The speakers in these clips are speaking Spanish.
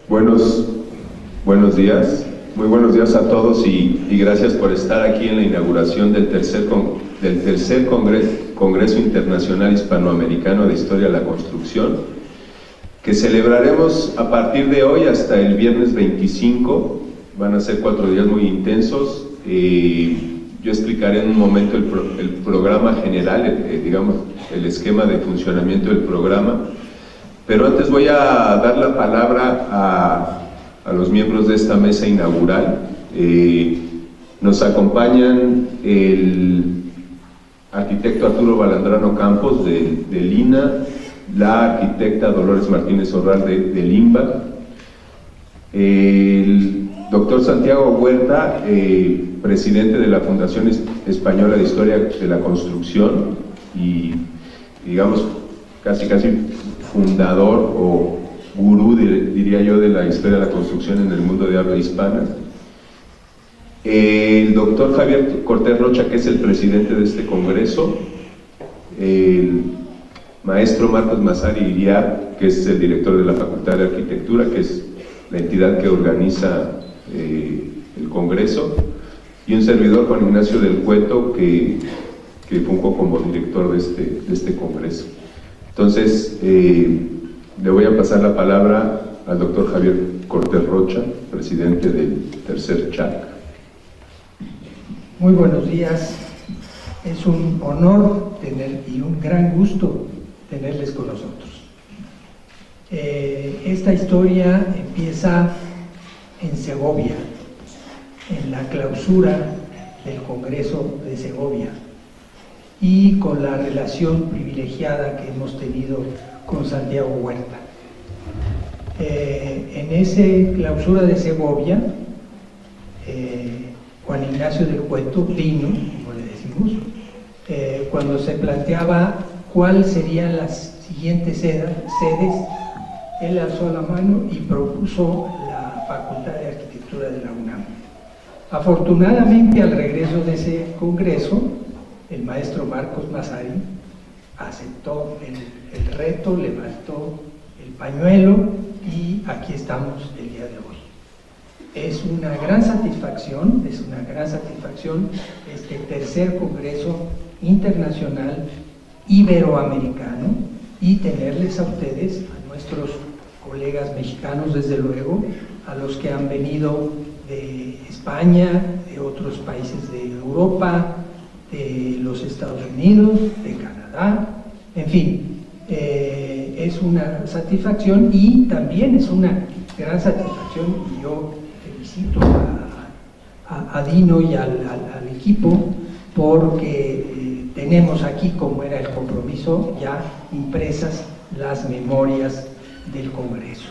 Buenos días, muy buenos días a todos y gracias por estar aquí en la inauguración del tercer Congreso Internacional Hispanoamericano de Historia de la Construcción, que celebraremos a partir de hoy hasta el viernes 25. Van a ser 4 días muy intensos. Yo explicaré en un momento el programa general, digamos, el esquema de funcionamiento del programa. Pero antes voy a dar la palabra a los miembros de esta mesa inaugural. Nos acompañan el arquitecto Arturo Balandrano Campos del INA, la arquitecta Dolores Martínez Orral del INBA, el doctor Santiago Huerta, presidente de la Fundación Española de Historia de la Construcción y, digamos, casi fundador o gurú, diría yo, de la historia de la construcción en el mundo de habla hispana. El doctor Javier Cortés Rocha, que es el presidente de este congreso. El maestro Marcos Massari Iriar, que es el director de la Facultad de Arquitectura, que es la entidad que organiza el congreso. Y un servidor, Juan Ignacio del Cueto, que fungió como director de este congreso. Entonces, le voy a pasar la palabra al doctor Javier Cortés Rocha, presidente del tercer CHAC. Muy buenos días. Es un honor y un gran gusto tenerles con nosotros. Esta historia empieza en Segovia, en la clausura del Congreso de Segovia, y con la relación privilegiada que hemos tenido con Santiago Huerta. En esa clausura de Segovia, Juan Ignacio del Cueto vino, como le decimos, cuando se planteaba cuáles serían las siguientes sedes. Él alzó la mano y propuso la Facultad de Arquitectura de la UNAM. Afortunadamente, al regreso de ese congreso, el maestro Marcos Massari aceptó el reto, levantó el pañuelo y aquí estamos el día de hoy. Es una gran satisfacción este tercer Congreso Internacional Iberoamericano y tenerles a ustedes, a nuestros colegas mexicanos desde luego, a los que han venido de España, de otros países de Europa, de los Estados Unidos, de Canadá, en fin, es una satisfacción y también es una gran satisfacción, y yo felicito a Dino y al equipo porque tenemos aquí, como era el compromiso, ya impresas las memorias del Congreso.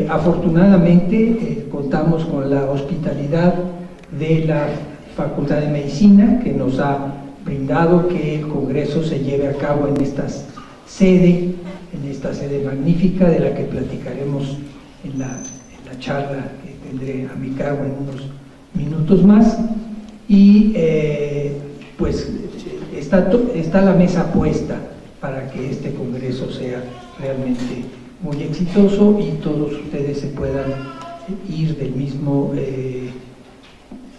Afortunadamente contamos con la hospitalidad de la Facultad de Medicina, que nos ha brindado que el Congreso se lleve a cabo en esta sede magnífica, de la que platicaremos en la charla que tendré a mi cargo en unos minutos más. Y pues está la mesa puesta para que este Congreso sea realmente muy exitoso y todos ustedes se puedan ir del mismo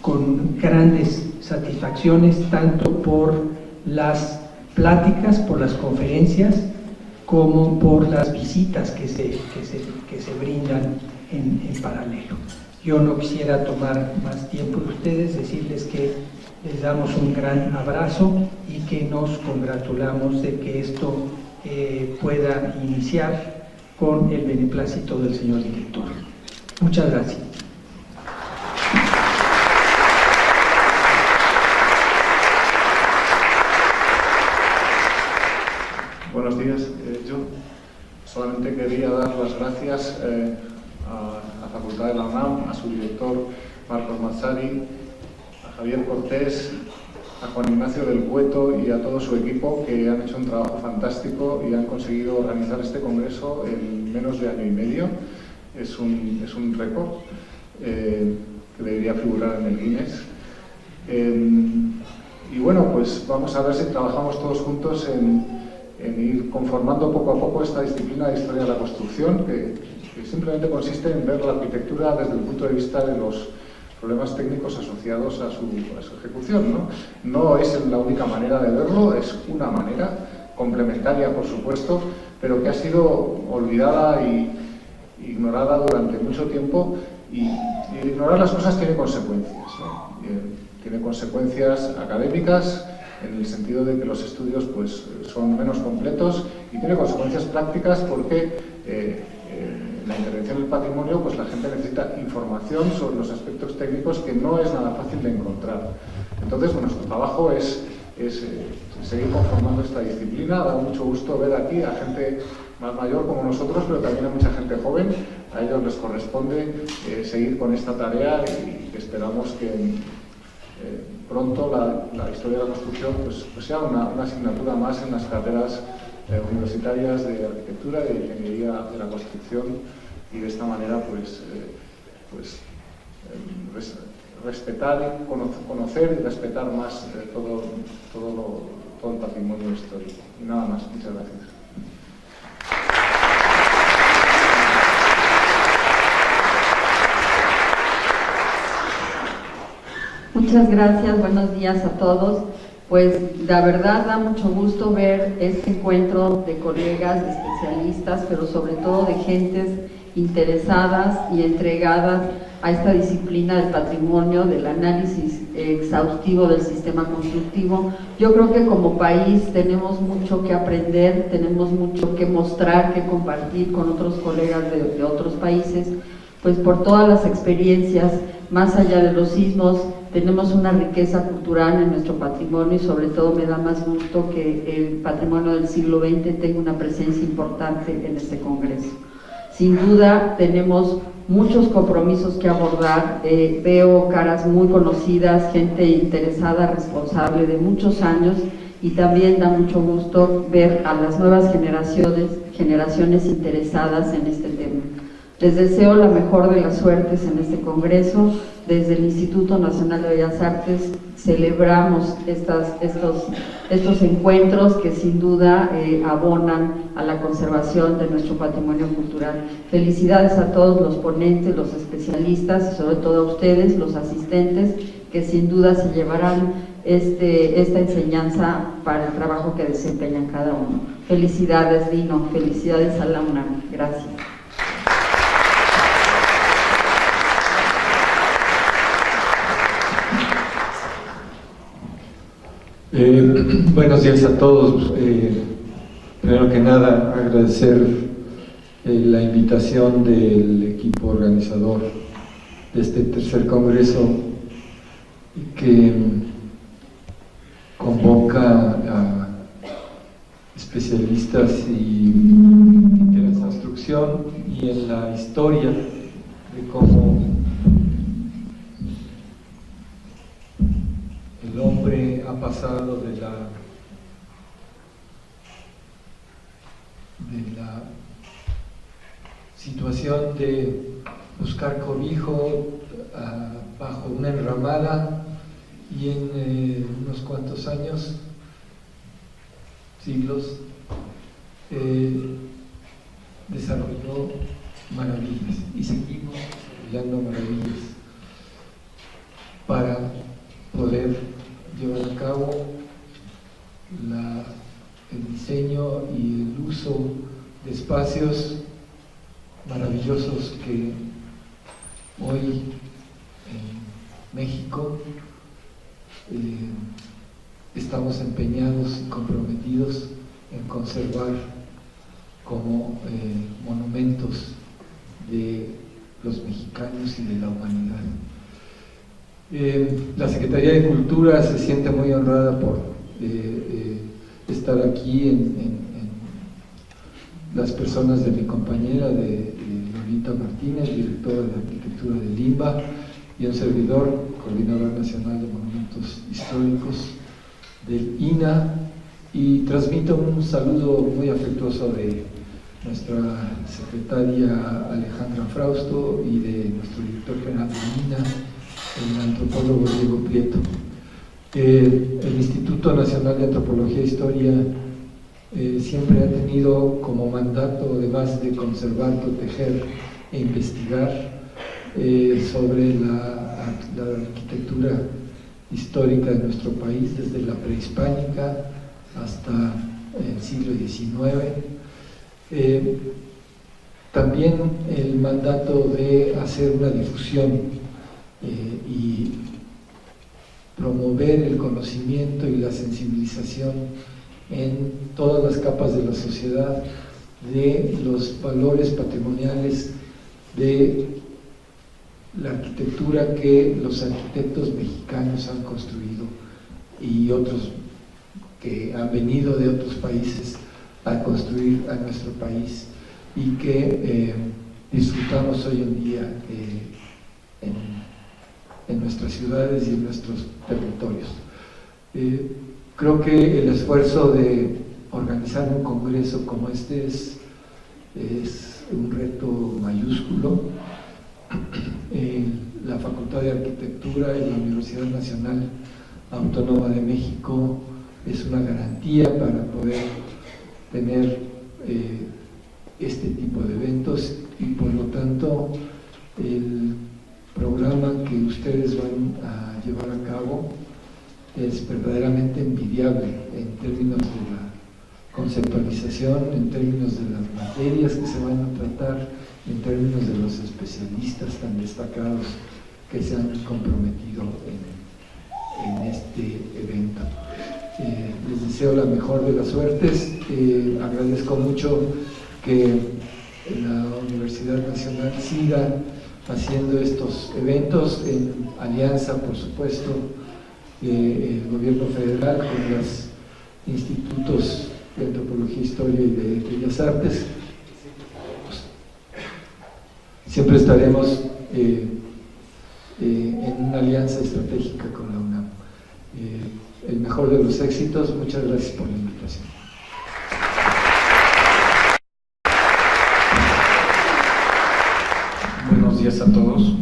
con grandes satisfacciones, tanto por las pláticas, por las conferencias, como por las visitas que se brindan en paralelo. Yo no quisiera tomar más tiempo de ustedes, decirles que les damos un gran abrazo y que nos congratulamos de que esto pueda iniciar con el beneplácito del señor director. Muchas gracias. Buenos días. Yo solamente quería dar las gracias a la Facultad de la UNAM, a su director Marcos Massari, a Javier Cortés, a Juan Ignacio del Cueto y a todo su equipo, que han hecho un trabajo fantástico y han conseguido organizar este congreso en menos de año y medio. Es un récord que debería figurar en el Guinness. Y bueno, pues vamos a ver si trabajamos todos juntos en ir conformando poco a poco esta disciplina de historia de la construcción, que que simplemente consiste en ver la arquitectura desde el punto de vista de los problemas técnicos asociados a su ejecución, ¿no? No es la única manera de verlo, es una manera complementaria, por supuesto, pero que ha sido olvidada y ignorada durante mucho tiempo, y ignorar las cosas tiene consecuencias, ¿no? Tiene consecuencias académicas, en el sentido de que los estudios pues, son menos completos, y tiene consecuencias prácticas porque en la intervención del patrimonio pues, la gente necesita información sobre los aspectos técnicos que no es nada fácil de encontrar. Entonces, bueno, nuestro trabajo es seguir conformando esta disciplina. Da mucho gusto ver aquí a gente más mayor como nosotros, pero también a mucha gente joven. A ellos les corresponde seguir con esta tarea, y esperamos que pronto la historia de la construcción pues sea una asignatura más en las carreras universitarias de arquitectura y de ingeniería de la construcción, y de esta manera respetar, conocer y respetar más todo el patrimonio histórico. Y nada más, muchas gracias. Muchas gracias, buenos días a todos. Pues la verdad da mucho gusto ver este encuentro de colegas, de especialistas, pero sobre todo de gentes interesadas y entregadas a esta disciplina del patrimonio, del análisis exhaustivo del sistema constructivo. Yo creo que como país tenemos mucho que aprender, tenemos mucho que mostrar, que compartir con otros colegas de otros países, pues por todas las experiencias, más allá de los sismos, tenemos una riqueza cultural en nuestro patrimonio, y sobre todo me da más gusto que el patrimonio del siglo XX tenga una presencia importante en este congreso. Sin duda tenemos muchos compromisos que abordar, veo caras muy conocidas, gente interesada, responsable de muchos años, y también da mucho gusto ver a las nuevas generaciones interesadas en este tema. Les deseo la mejor de las suertes en este congreso. Desde el Instituto Nacional de Bellas Artes celebramos estos encuentros que sin duda abonan a la conservación de nuestro patrimonio cultural. Felicidades a todos los ponentes, los especialistas, y sobre todo a ustedes, los asistentes, que sin duda se llevarán esta enseñanza para el trabajo que desempeñan cada uno. Felicidades, Dino, felicidades a la UNAM. Gracias. Buenos días a todos. Primero que nada, agradecer la invitación del equipo organizador de este tercer congreso, que convoca a especialistas en la construcción y en la historia de cómo el hombre ha pasado de la situación de buscar cobijo bajo una enramada, y en unos cuantos años, siglos, desarrolló maravillas, y seguimos desarrollando maravillas para poder llevar a cabo el diseño y el uso de espacios maravillosos que hoy en México estamos empeñados y comprometidos en conservar como monumentos de los mexicanos y de la humanidad. La Secretaría de Cultura se siente muy honrada por estar aquí en las personas de mi compañera, de Lolita Martínez, directora de Arquitectura del INBA, y un servidor, coordinador nacional de monumentos históricos del INA, y transmito un saludo muy afectuoso de nuestra secretaria Alejandra Frausto y de nuestro director general del INA, el antropólogo Diego Prieto. El Instituto Nacional de Antropología e Historia siempre ha tenido como mandato, además de conservar, proteger e investigar sobre la arquitectura histórica de nuestro país, desde la prehispánica hasta el siglo XIX. También el mandato de hacer una difusión y promover el conocimiento y la sensibilización en todas las capas de la sociedad de los valores patrimoniales de la arquitectura que los arquitectos mexicanos han construido y otros que han venido de otros países a construir a nuestro país y que disfrutamos hoy en día en nuestras ciudades y en nuestros territorios. Creo que el esfuerzo de organizar un congreso como este es un reto mayúsculo. La Facultad de Arquitectura y la Universidad Nacional Autónoma de México es una garantía para poder tener este tipo de eventos y por lo tanto el programa que ustedes van a llevar a cabo es verdaderamente envidiable en términos de la conceptualización, en términos de las materias que se van a tratar, en términos de los especialistas tan destacados que se han comprometido en este evento. Les deseo la mejor de las suertes. Agradezco mucho que la Universidad Nacional siga haciendo estos eventos en alianza, por supuesto, el gobierno federal con los institutos de Antropología, Historia y de Bellas Artes. Siempre estaremos en una alianza estratégica con la UNAM. El mejor de los éxitos. Muchas gracias por la invitación. Buenos días a todos.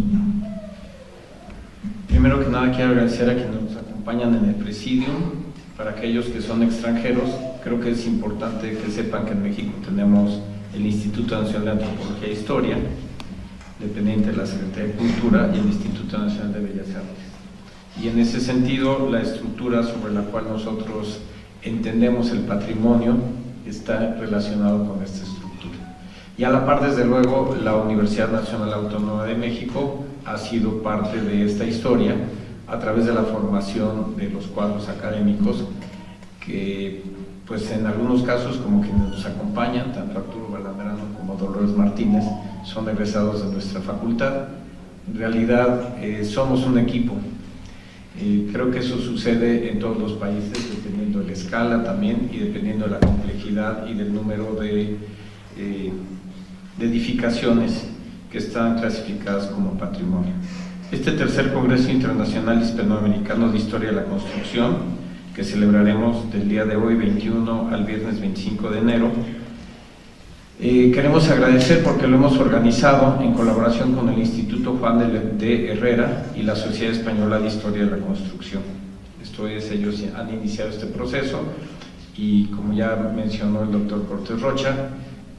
Primero que nada quiero agradecer a quienes nos acompañan en el presidio. Para aquellos que son extranjeros, creo que es importante que sepan que en México tenemos el Instituto Nacional de Antropología e Historia, dependiente de la Secretaría de Cultura, y el Instituto Nacional de Bellas Artes. Y en ese sentido, la estructura sobre la cual nosotros entendemos el patrimonio está relacionado con esta estructura. Y a la par, desde luego, la Universidad Nacional Autónoma de México ha sido parte de esta historia a través de la formación de los cuadros académicos que, pues en algunos casos, como quienes nos acompañan, tanto Arturo Balamerano como Dolores Martínez, son egresados de nuestra facultad. En realidad somos un equipo. Creo que eso sucede en todos los países, dependiendo de la escala también y dependiendo de la complejidad y del número de edificaciones que están clasificadas como patrimonio. Este tercer Congreso Internacional Hispanoamericano de Historia de la Construcción, que celebraremos del día de hoy 21 al viernes 25 de enero, queremos agradecer porque lo hemos organizado en colaboración con el Instituto Juan de Herrera y la Sociedad Española de Historia de la Construcción. Esto es, ellos han iniciado este proceso y, como ya mencionó el doctor Cortés Rocha,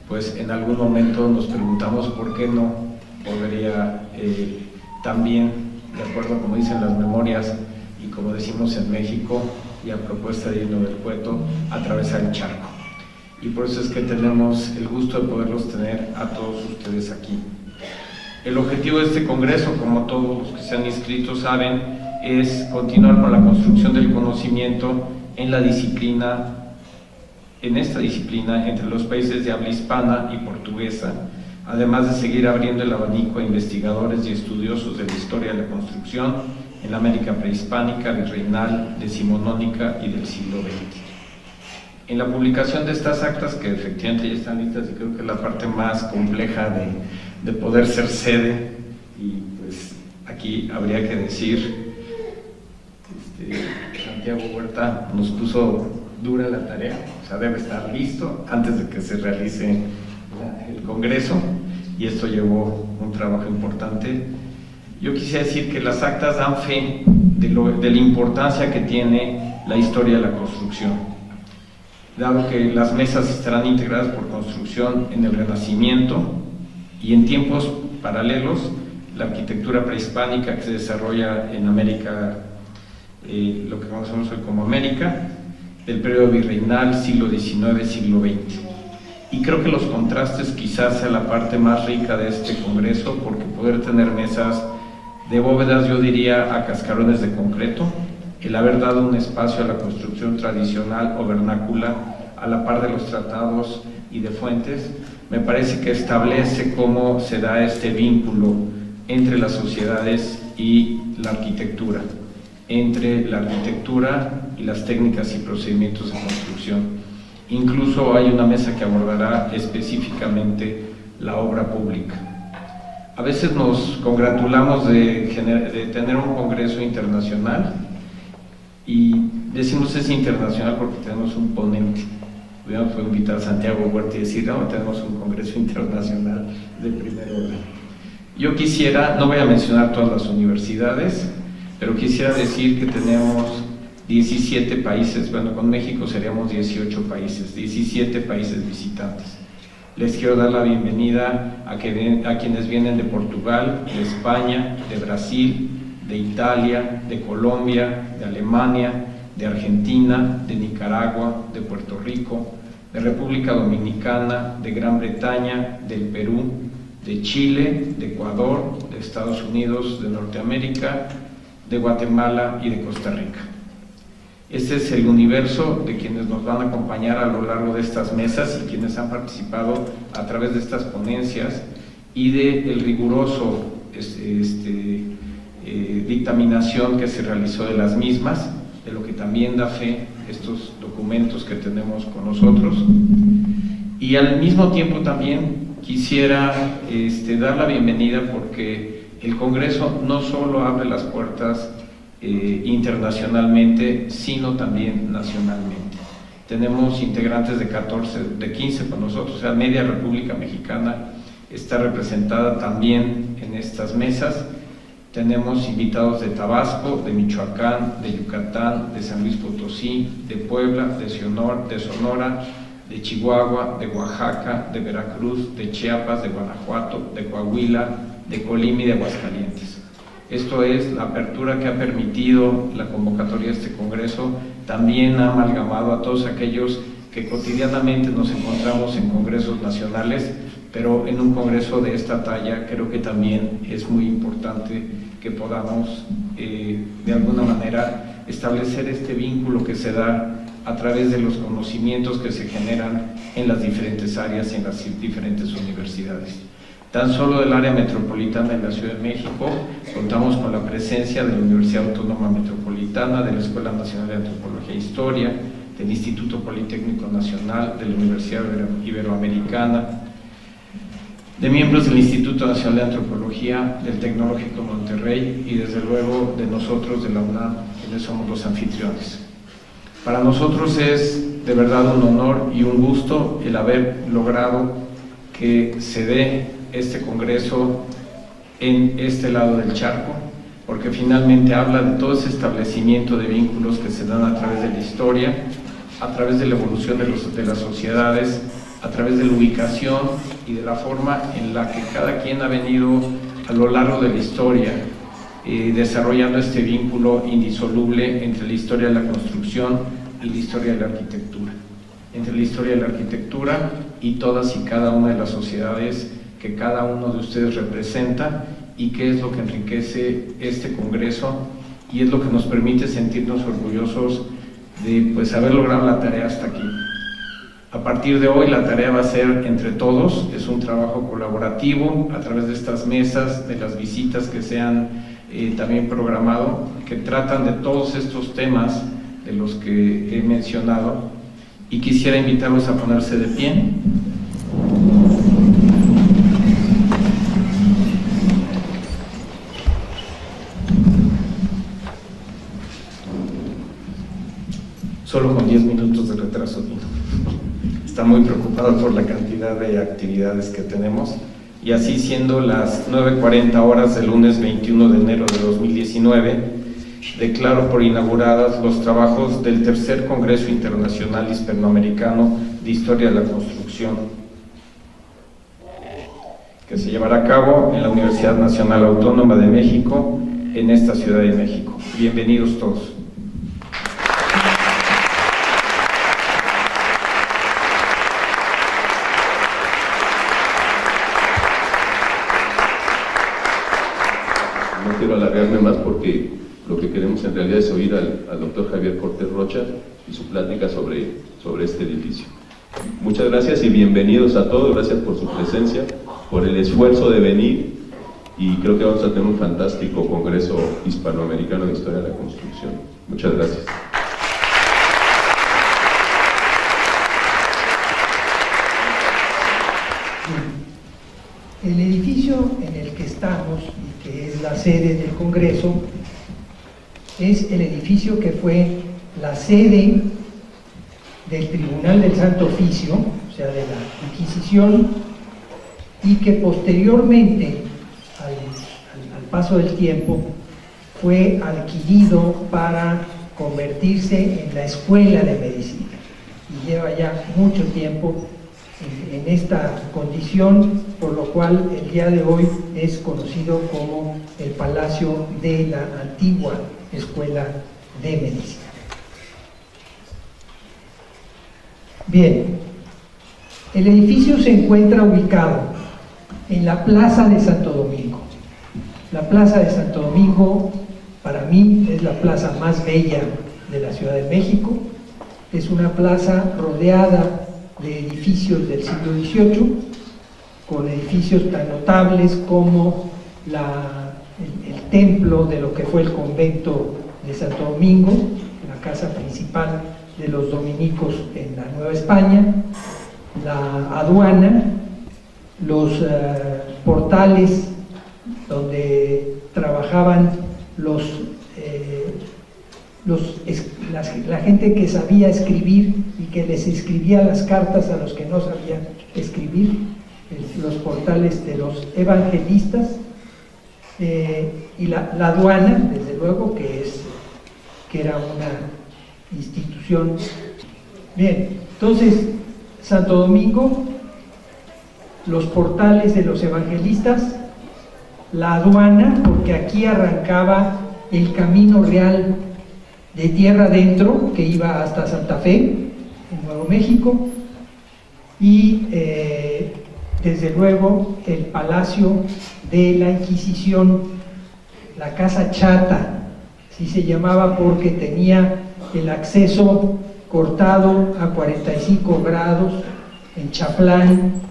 pues en algún momento nos preguntamos por qué no podría también, de acuerdo como dicen las memorias y como decimos en México y a propuesta de Hino del Cueto, atravesar el charco. Y por eso es que tenemos el gusto de poderlos tener a todos ustedes aquí. El objetivo de este congreso, como todos los que se han inscrito saben, es continuar con la construcción del conocimiento en la disciplina, en esta disciplina entre los países de habla hispana y portuguesa, además de seguir abriendo el abanico a investigadores y estudiosos de la historia de la construcción en la América prehispánica, virreinal, decimonónica y del siglo XX. En la publicación de estas actas, que efectivamente ya están listas y creo que es la parte más compleja de poder ser sede, y pues aquí habría que decir, Santiago Huerta nos puso dura la tarea, o sea, debe estar listo antes de que se realice el Congreso, y esto llevó un trabajo importante. Yo quisiera decir que las actas dan fe de la importancia que tiene la historia de la construcción, dado que las mesas estarán integradas por construcción en el Renacimiento, Y en tiempos paralelos, la arquitectura prehispánica que se desarrolla en América, lo que conocemos hoy como América, del periodo virreinal, siglo XIX, siglo XX. Y creo que los contrastes quizás sea la parte más rica de este congreso, porque poder tener mesas de bóvedas, yo diría, a cascarones de concreto, el haber dado un espacio a la construcción tradicional o vernácula, a la par de los tratados y de fuentes, me parece que establece cómo se da este vínculo entre las sociedades y la arquitectura, entre la arquitectura y las técnicas y procedimientos de construcción. Incluso hay una mesa que abordará específicamente la obra pública. A veces nos congratulamos de tener un congreso internacional y decimos es internacional porque tenemos un ponente. Hubiéramos podido invitar a Santiago Huerta y decir, no, tenemos un congreso internacional de primer orden. Yo quisiera, no voy a mencionar todas las universidades, pero quisiera decir que tenemos 17 países, bueno, con México seríamos 18 países, 17 países visitantes. Les quiero dar la bienvenida a quienes vienen de Portugal, de España, de Brasil, de Italia, de Colombia, de Alemania, de Argentina, de Nicaragua, de Puerto Rico, de República Dominicana, de Gran Bretaña, del Perú, de Chile, de Ecuador, de Estados Unidos, de Norteamérica, de Guatemala y de Costa Rica. Este es el universo de quienes nos van a acompañar a lo largo de estas mesas y quienes han participado a través de estas ponencias y del riguroso dictaminación que se realizó de las mismas, de lo que también da fe estos documentos que tenemos con nosotros. Y al mismo tiempo también quisiera dar la bienvenida porque el Congreso no solo abre las puertas internacionalmente, sino también nacionalmente. Tenemos integrantes de 15 con nosotros, o sea, media República Mexicana está representada también en estas mesas. Tenemos invitados de Tabasco, de Michoacán, de Yucatán, de San Luis Potosí, de Puebla, de Sonora, de Chihuahua, de Oaxaca, de Veracruz, de Chiapas, de Guanajuato, de Coahuila, de Colima y de Aguascalientes. Esto es la apertura que ha permitido la convocatoria de este congreso. También ha amalgamado a todos aquellos que cotidianamente nos encontramos en congresos nacionales, pero en un congreso de esta talla creo que también es muy importante que podamos de alguna manera establecer este vínculo que se da a través de los conocimientos que se generan en las diferentes áreas y en las diferentes universidades. Tan solo del área metropolitana de la Ciudad de México contamos con la presencia de la Universidad Autónoma Metropolitana, de la Escuela Nacional de Antropología e Historia, del Instituto Politécnico Nacional, de la Universidad Iberoamericana, de miembros del Instituto Nacional de Antropología, del Tecnológico Monterrey y desde luego de nosotros de la UNAM, quienes somos los anfitriones. Para nosotros es de verdad un honor y un gusto el haber logrado que se dé este congreso en este lado del charco, porque finalmente habla de todo ese establecimiento de vínculos que se dan a través de la historia, a través de la evolución de las sociedades, a través de la ubicación y de la forma en la que cada quien ha venido a lo largo de la historia desarrollando este vínculo indisoluble entre la historia de la construcción y la historia de la arquitectura, entre la historia de la arquitectura y todas y cada una de las sociedades que cada uno de ustedes representa, y que es lo que enriquece este congreso y es lo que nos permite sentirnos orgullosos de pues haber logrado la tarea hasta aquí. A partir de hoy la tarea va a ser entre todos, es un trabajo colaborativo a través de estas mesas, de las visitas que se han también programado, que tratan de todos estos temas de los que he mencionado, y quisiera invitarlos a ponerse de pie. Solo con 10 minutos de retraso. Está muy preocupado por la cantidad de actividades que tenemos, y así siendo las 9:40 horas del lunes 21 de enero de 2019, declaro por inauguradas los trabajos del tercer Congreso Internacional Hispanoamericano de Historia de la Construcción. que se llevará a cabo en la Universidad Nacional Autónoma de México, en esta Ciudad de México. Bienvenidos todos. No quiero alargarme más porque lo que queremos en realidad es oír al doctor Javier Cortés Rocha y su plática sobre este edificio. Muchas gracias y bienvenidos a todos, gracias por su presencia, por el esfuerzo de venir, y creo que vamos a tener un fantástico Congreso Hispanoamericano de Historia de la Construcción. Muchas gracias. El edificio en el que estamos, y que es la sede del Congreso, es el edificio que fue la sede del Tribunal del Santo Oficio, o sea, de la Inquisición, y que posteriormente, al paso del tiempo, fue adquirido para convertirse en la Escuela de Medicina. Y lleva ya mucho tiempo en esta condición, por lo cual el día de hoy es conocido como el Palacio de la antigua Escuela de Medicina. Bien, el edificio se encuentra ubicado en la Plaza de Santo Domingo. La Plaza de Santo Domingo, para mí, es la plaza más bella de la Ciudad de México. Es una plaza rodeada de edificios del siglo XVIII, con edificios tan notables como el templo de lo que fue el convento de Santo Domingo, la casa principal de los dominicos en la Nueva España, la aduana, los portales donde trabajaban la gente que sabía escribir y que les escribía las cartas a los que no sabían escribir, los portales de los evangelistas, y la aduana, desde luego, que era una institución. Bien, entonces, Santo Domingo, los portales de los evangelistas, la aduana, porque aquí arrancaba el camino real de tierra adentro que iba hasta Santa Fe, en Nuevo México, y desde luego el Palacio de la Inquisición, la Casa Chata, así se llamaba porque tenía el acceso cortado a 45 grados en Chaplán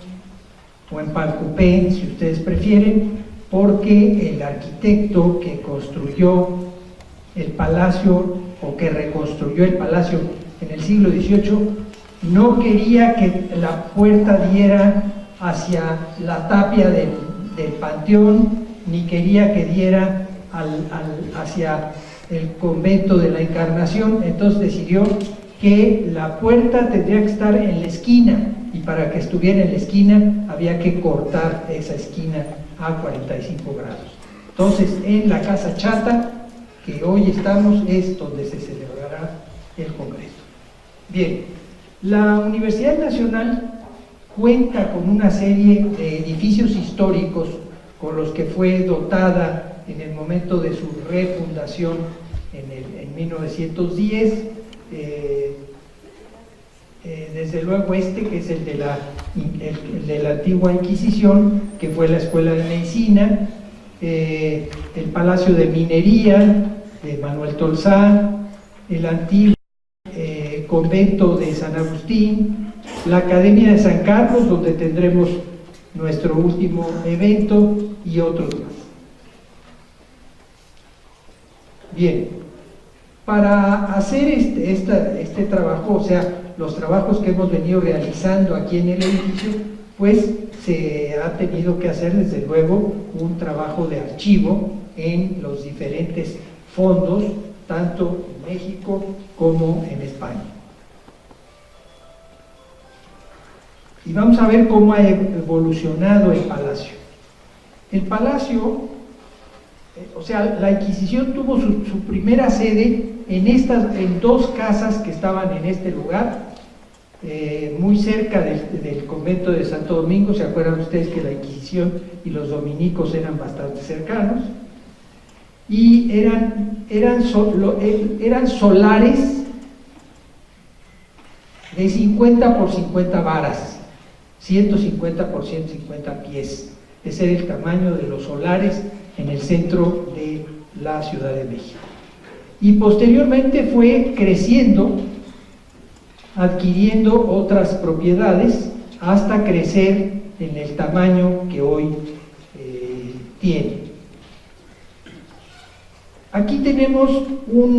o en Palcupé, si ustedes prefieren, porque el arquitecto que construyó el palacio o que reconstruyó el palacio en el siglo XVIII no quería que la puerta diera hacia la tapia del panteón, ni quería que diera hacia el convento de la Encarnación. Entonces decidió que la puerta tendría que estar en la esquina, y para que estuviera en la esquina había que cortar esa esquina a 45 grados. Entonces, en la Casa Chata, que hoy estamos, es donde se celebrará el Congreso. Bien, la Universidad Nacional cuenta con una serie de edificios históricos con los que fue dotada en el momento de su refundación en 1910. Desde luego que es el de la antigua Inquisición, que fue la Escuela de Medicina, el Palacio de Minería de Manuel Tolsá, el antiguo convento de San Agustín, la Academia de San Carlos, donde tendremos nuestro último evento, y otros más. Bien, para hacer este trabajo, o sea, los trabajos que hemos venido realizando aquí en el edificio, pues se ha tenido que hacer desde luego un trabajo de archivo en los diferentes fondos, tanto en México como en España. Y vamos a ver cómo ha evolucionado el palacio. El palacio, o sea, la Inquisición tuvo su primera sede en dos casas que estaban en este lugar, muy cerca del convento de Santo Domingo. Se acuerdan ustedes que la Inquisición y los dominicos eran bastante cercanos, y eran solares de 50 por 50 varas, 150 por 150 pies. Ese era el tamaño de los solares en el centro de la Ciudad de México. Y posteriormente fue creciendo, adquiriendo otras propiedades, hasta crecer en el tamaño que hoy tiene. Aquí tenemos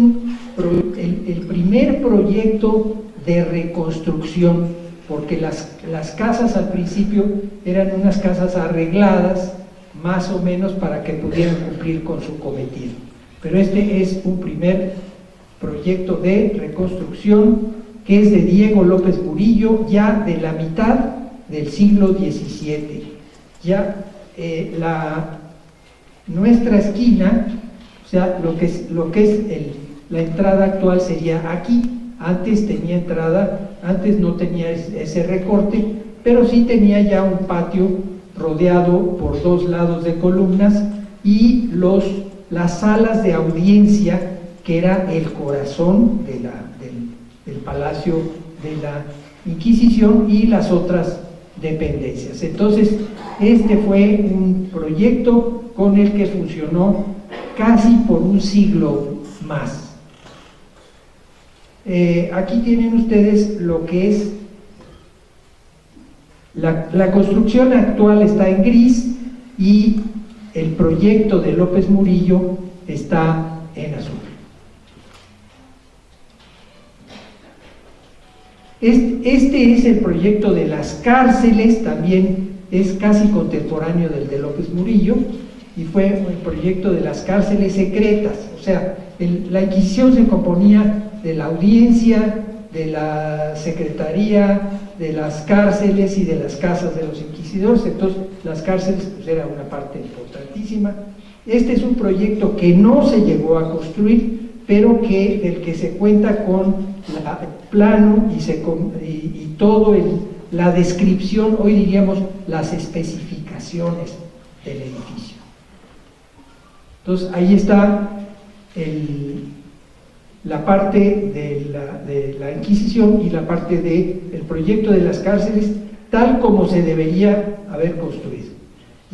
el primer proyecto de reconstrucción, porque las casas al principio eran unas casas arregladas, más o menos para que pudieran cumplir con su cometido. Pero este es un primer proyecto de reconstrucción que es de Diego López Murillo, ya de la mitad del siglo XVII. Ya nuestra esquina, o sea, lo que es la entrada actual sería aquí. Antes tenía entrada, antes no tenía ese recorte, pero sí tenía ya un patio rodeado por dos lados de columnas y las salas de audiencia, que era el corazón del Palacio de la Inquisición, y las otras dependencias. Entonces, este fue un proyecto con el que funcionó casi por un siglo más. Aquí tienen ustedes lo que es la construcción actual. Está en gris, y el proyecto de López Murillo está en azul. Este es el proyecto de las cárceles, también es casi contemporáneo del de López Murillo, y fue el proyecto de las cárceles secretas. O sea, la Inquisición se componía de la audiencia, de la secretaría, de las cárceles y de las casas de los inquisidores. Entonces, las cárceles pues era una parte importantísima. Este es un proyecto que no se llegó a construir, pero del que se cuenta con el plano y todo la descripción, hoy diríamos las especificaciones del edificio. Entonces, ahí está la parte de la Inquisición y la parte del proyecto de las cárceles, tal como se debería haber construido.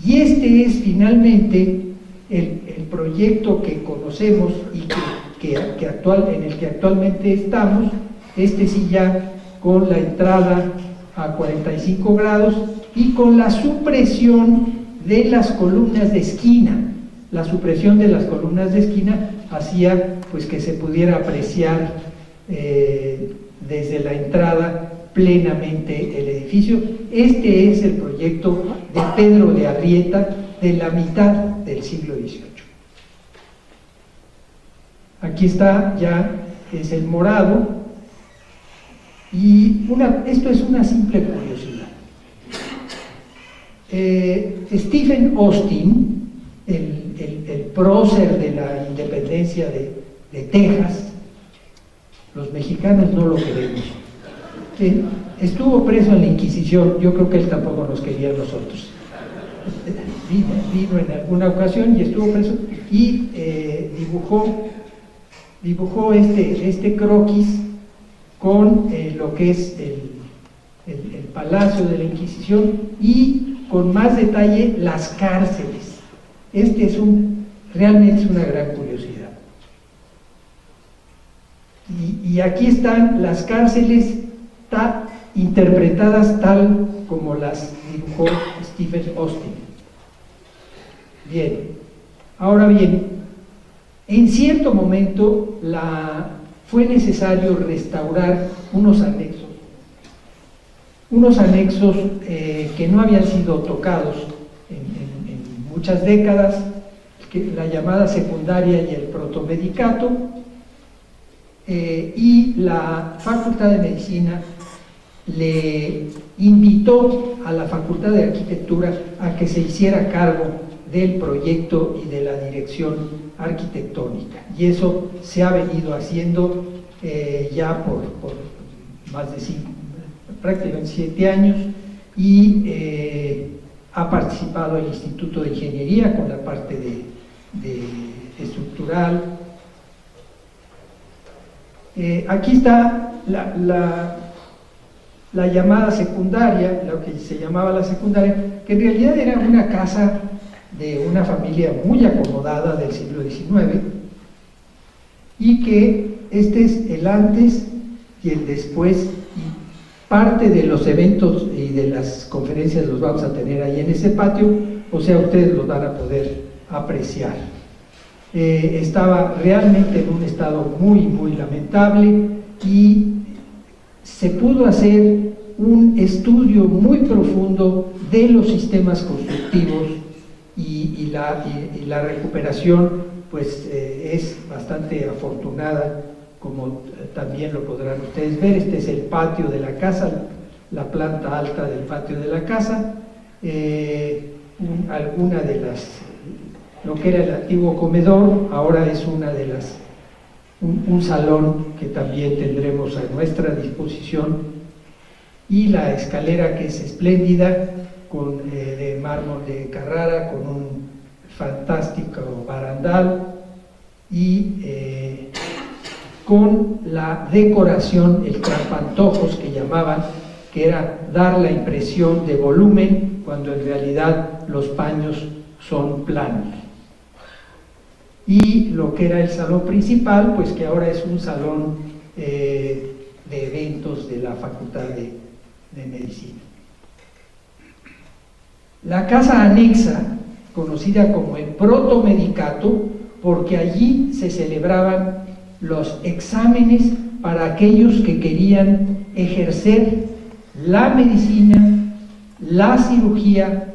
Y este es finalmente el proyecto que conocemos y en el que actualmente estamos. Este sí, ya con la entrada a 45 grados y con la supresión de las columnas de esquina. La supresión de las columnas de esquina hacía pues que se pudiera apreciar desde la entrada plenamente el edificio. Este es el proyecto de Pedro de Arrieta, de la mitad del siglo XVIII. Aquí está, ya es el morado, y esto es una simple curiosidad. Stephen Austin, el prócer de la independencia de Texas, los mexicanos no lo queremos, estuvo preso en la Inquisición. Yo creo que él tampoco nos quería a nosotros. Vino en alguna ocasión y estuvo preso, y dibujó este croquis con lo que es el Palacio de la Inquisición, y con más detalle las cárceles. Realmente es una gran curiosidad. Y aquí están las cárceles interpretadas tal como las dibujó Stephen Austin. Bien, ahora bien, en cierto momento fue necesario restaurar unos anexos que no habían sido tocados en muchas décadas, la llamada secundaria y el protomedicato, y la Facultad de Medicina le invitó a la Facultad de Arquitectura a que se hiciera cargo del proyecto y de la dirección arquitectónica, y eso se ha venido haciendo ya por más de prácticamente 7 años, y ha participado el Instituto de Ingeniería con la parte de estructural. Aquí está la llamada secundaria, lo que se llamaba la secundaria, que en realidad era una casa de una familia muy acomodada del siglo XIX, y que este es el antes y el después, y parte de los eventos y de las conferencias los vamos a tener ahí en ese patio, o sea, ustedes los van a poder apreciar. Estaba realmente en un estado muy lamentable, y se pudo hacer un estudio muy profundo de los sistemas constructivos, y la recuperación pues es bastante afortunada, como también lo podrán ustedes ver. Este es el patio de la casa, la planta alta del patio de la casa, alguna de las, lo que era el antiguo comedor, ahora es una de las, un salón que también tendremos a nuestra disposición, y la escalera, que es espléndida, de mármol de Carrara, con un fantástico barandal, y con la decoración, el trampantojos que llamaban, que era dar la impresión de volumen cuando en realidad los paños son planos. Y lo que era el salón principal, pues que ahora es un salón de eventos de la Facultad de Medicina. La casa anexa, conocida como el protomedicato, porque allí se celebraban los exámenes para aquellos que querían ejercer la medicina, la cirugía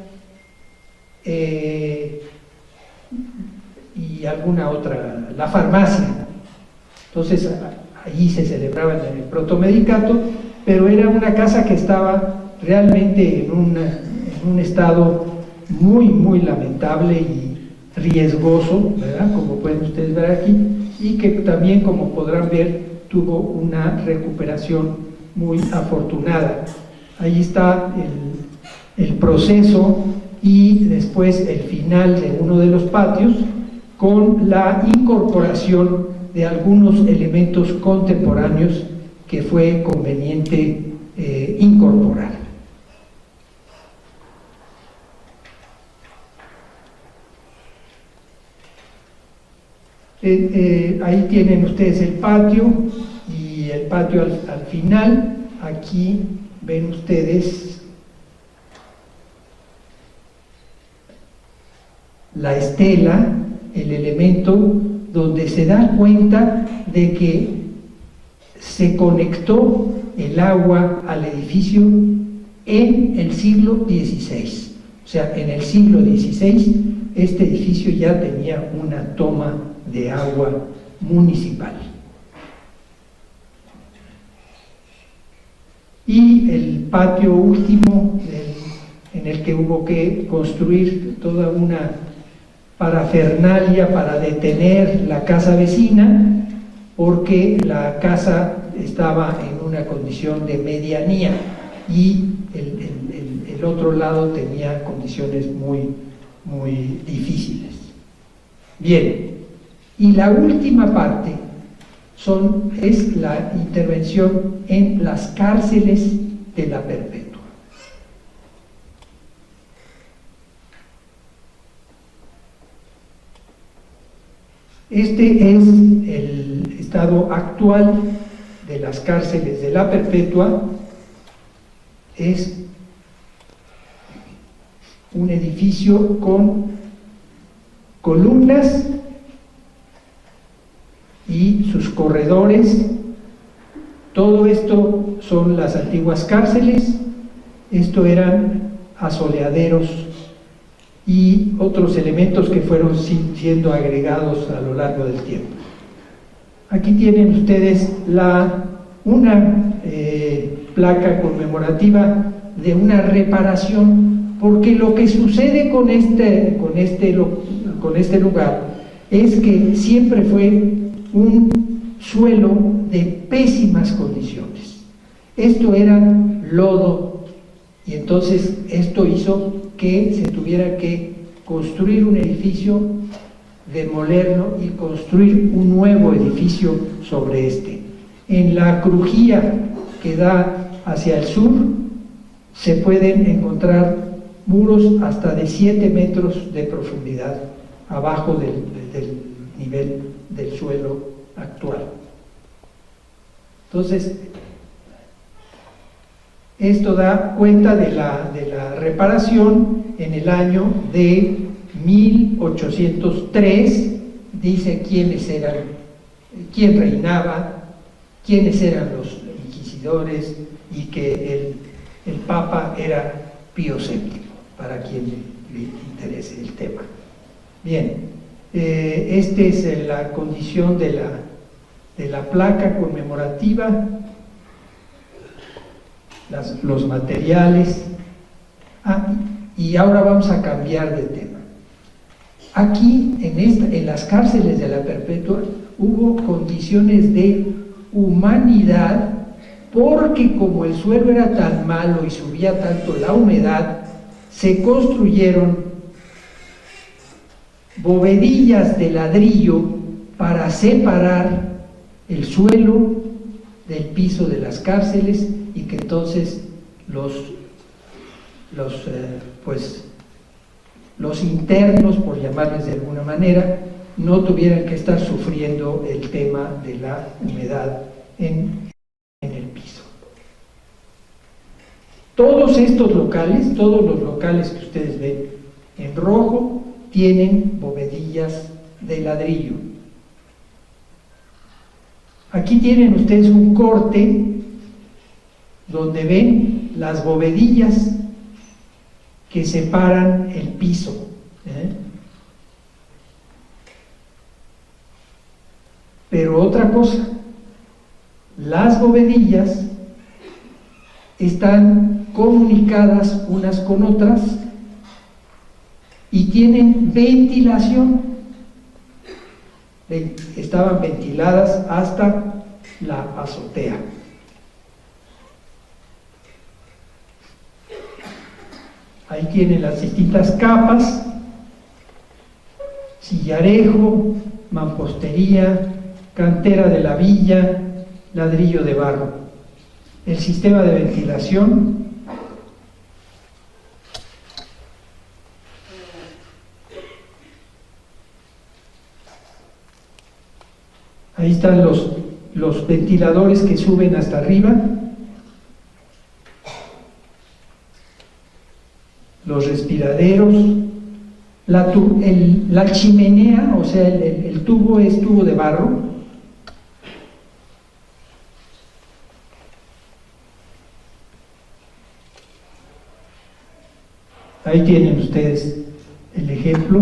y alguna otra, la farmacia. Entonces allí se celebraban en el protomedicato, pero era una casa que estaba realmente en un estado muy lamentable y riesgoso, ¿verdad? Como pueden ustedes ver aquí, y que también, como podrán ver, tuvo una recuperación muy afortunada. Ahí está el proceso, y después el final de uno de los patios, con la incorporación de algunos elementos contemporáneos que fue conveniente incorporar. Ahí tienen ustedes el patio, y el patio al final. Aquí ven ustedes la estela, el elemento donde se da cuenta de que se conectó el agua al edificio en el siglo XVI. O sea, en el siglo XVI este edificio ya tenía una toma de agua municipal. Y el patio último, en el que hubo que construir toda una parafernalia para detener la casa vecina, porque la casa estaba en una condición de medianía, y el otro lado tenía condiciones muy difíciles. Bien, y la última parte es la intervención en las cárceles de la Perpetua. Este es el estado actual de las cárceles de la Perpetua. Es un edificio con columnas y sus corredores. Todo esto son las antiguas cárceles. Esto eran asoleaderos y otros elementos que fueron siendo agregados a lo largo del tiempo. Aquí tienen ustedes una placa conmemorativa de una reparación, porque lo que sucede con este lugar es que siempre fue un suelo de pésimas condiciones. Esto eran lodo, y entonces esto hizo que se tuviera que construir un edificio, demolerlo y construir un nuevo edificio sobre este. En la crujía que da hacia el sur se pueden encontrar muros hasta de 7 metros de profundidad abajo del nivel del suelo actual. Entonces, esto da cuenta de la reparación en el año de 1803, dice quiénes eran, quién reinaba, quiénes eran los inquisidores, y que el Papa era Pío VII, para quien le interese el tema. Bien, esta es la condición de la placa conmemorativa, los materiales. Y ahora vamos a cambiar de tema. Aquí, en las cárceles de la Perpetua, hubo condiciones de humanidad, porque como el suelo era tan malo y subía tanto la humedad, se construyeron bovedillas de ladrillo para separar el suelo del piso de las cárceles, y que entonces los internos, por llamarles de alguna manera, no tuvieran que estar sufriendo el tema de la humedad en el piso. Todos estos locales, todos los locales que ustedes ven en rojo, tienen bovedillas de ladrillo. Aquí tienen ustedes un corte donde ven las bovedillas que separan el piso. Pero otra cosa, las bovedillas están comunicadas unas con otras y tienen ventilación. Estaban ventiladas hasta la azotea. Ahí tienen las distintas capas: sillarejo, mampostería, cantera de la villa, ladrillo de barro. El sistema de ventilación, ahí están los ventiladores que suben hasta arriba, los respiraderos, la chimenea, o sea, el tubo es tubo de barro. Ahí tienen ustedes el ejemplo.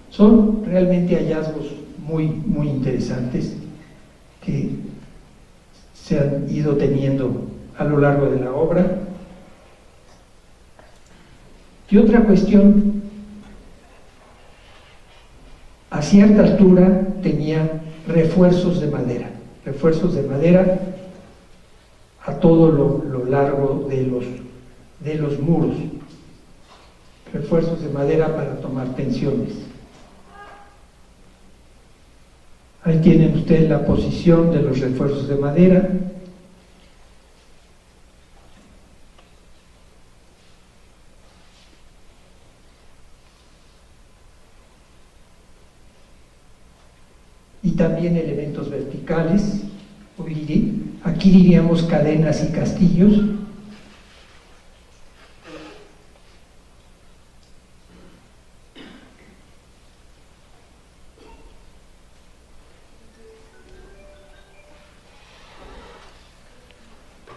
Son realmente hallazgos muy, muy interesantes que se han ido teniendo a lo largo de la obra. Y otra cuestión, a cierta altura tenía refuerzos de madera a todo lo largo de los muros, refuerzos de madera para tomar tensiones. Ahí tienen ustedes la posición de los refuerzos de madera. Y también elementos verticales, aquí diríamos cadenas y castillos.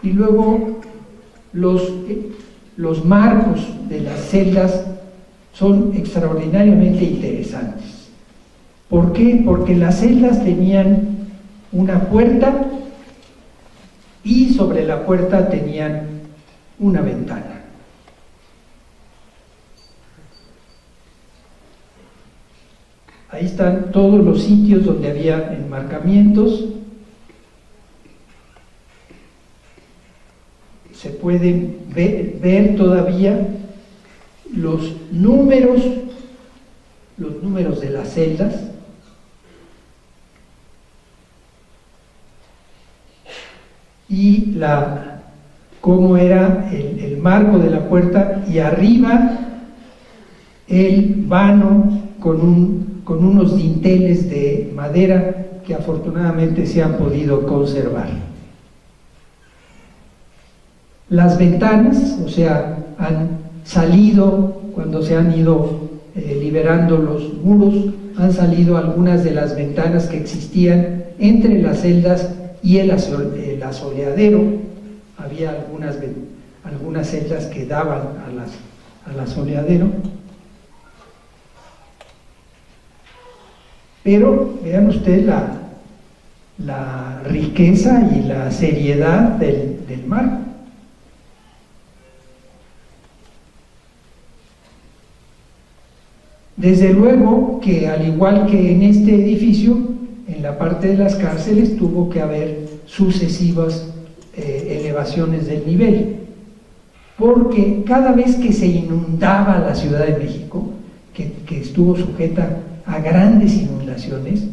Y luego los marcos de las celdas son extraordinariamente interesantes. ¿Por qué? Porque las celdas tenían una puerta y sobre la puerta tenían una ventana. Ahí están todos los sitios donde había enmarcamientos. Se pueden ver todavía los números de las celdas. Y cómo era el marco de la puerta, y arriba el vano con unos dinteles de madera que afortunadamente se han podido conservar. Las ventanas, o sea, han salido, cuando se han ido liberando los muros, han salido algunas de las ventanas que existían entre las celdas y el asoleadero. Había algunas celdas que daban al asoleadero. Pero vean ustedes la riqueza y la seriedad del marco. Desde luego que, al igual que en este edificio, en la parte de las cárceles tuvo que haber sucesivas elevaciones del nivel, porque cada vez que se inundaba la Ciudad de México, que estuvo sujeta a grandes inundaciones,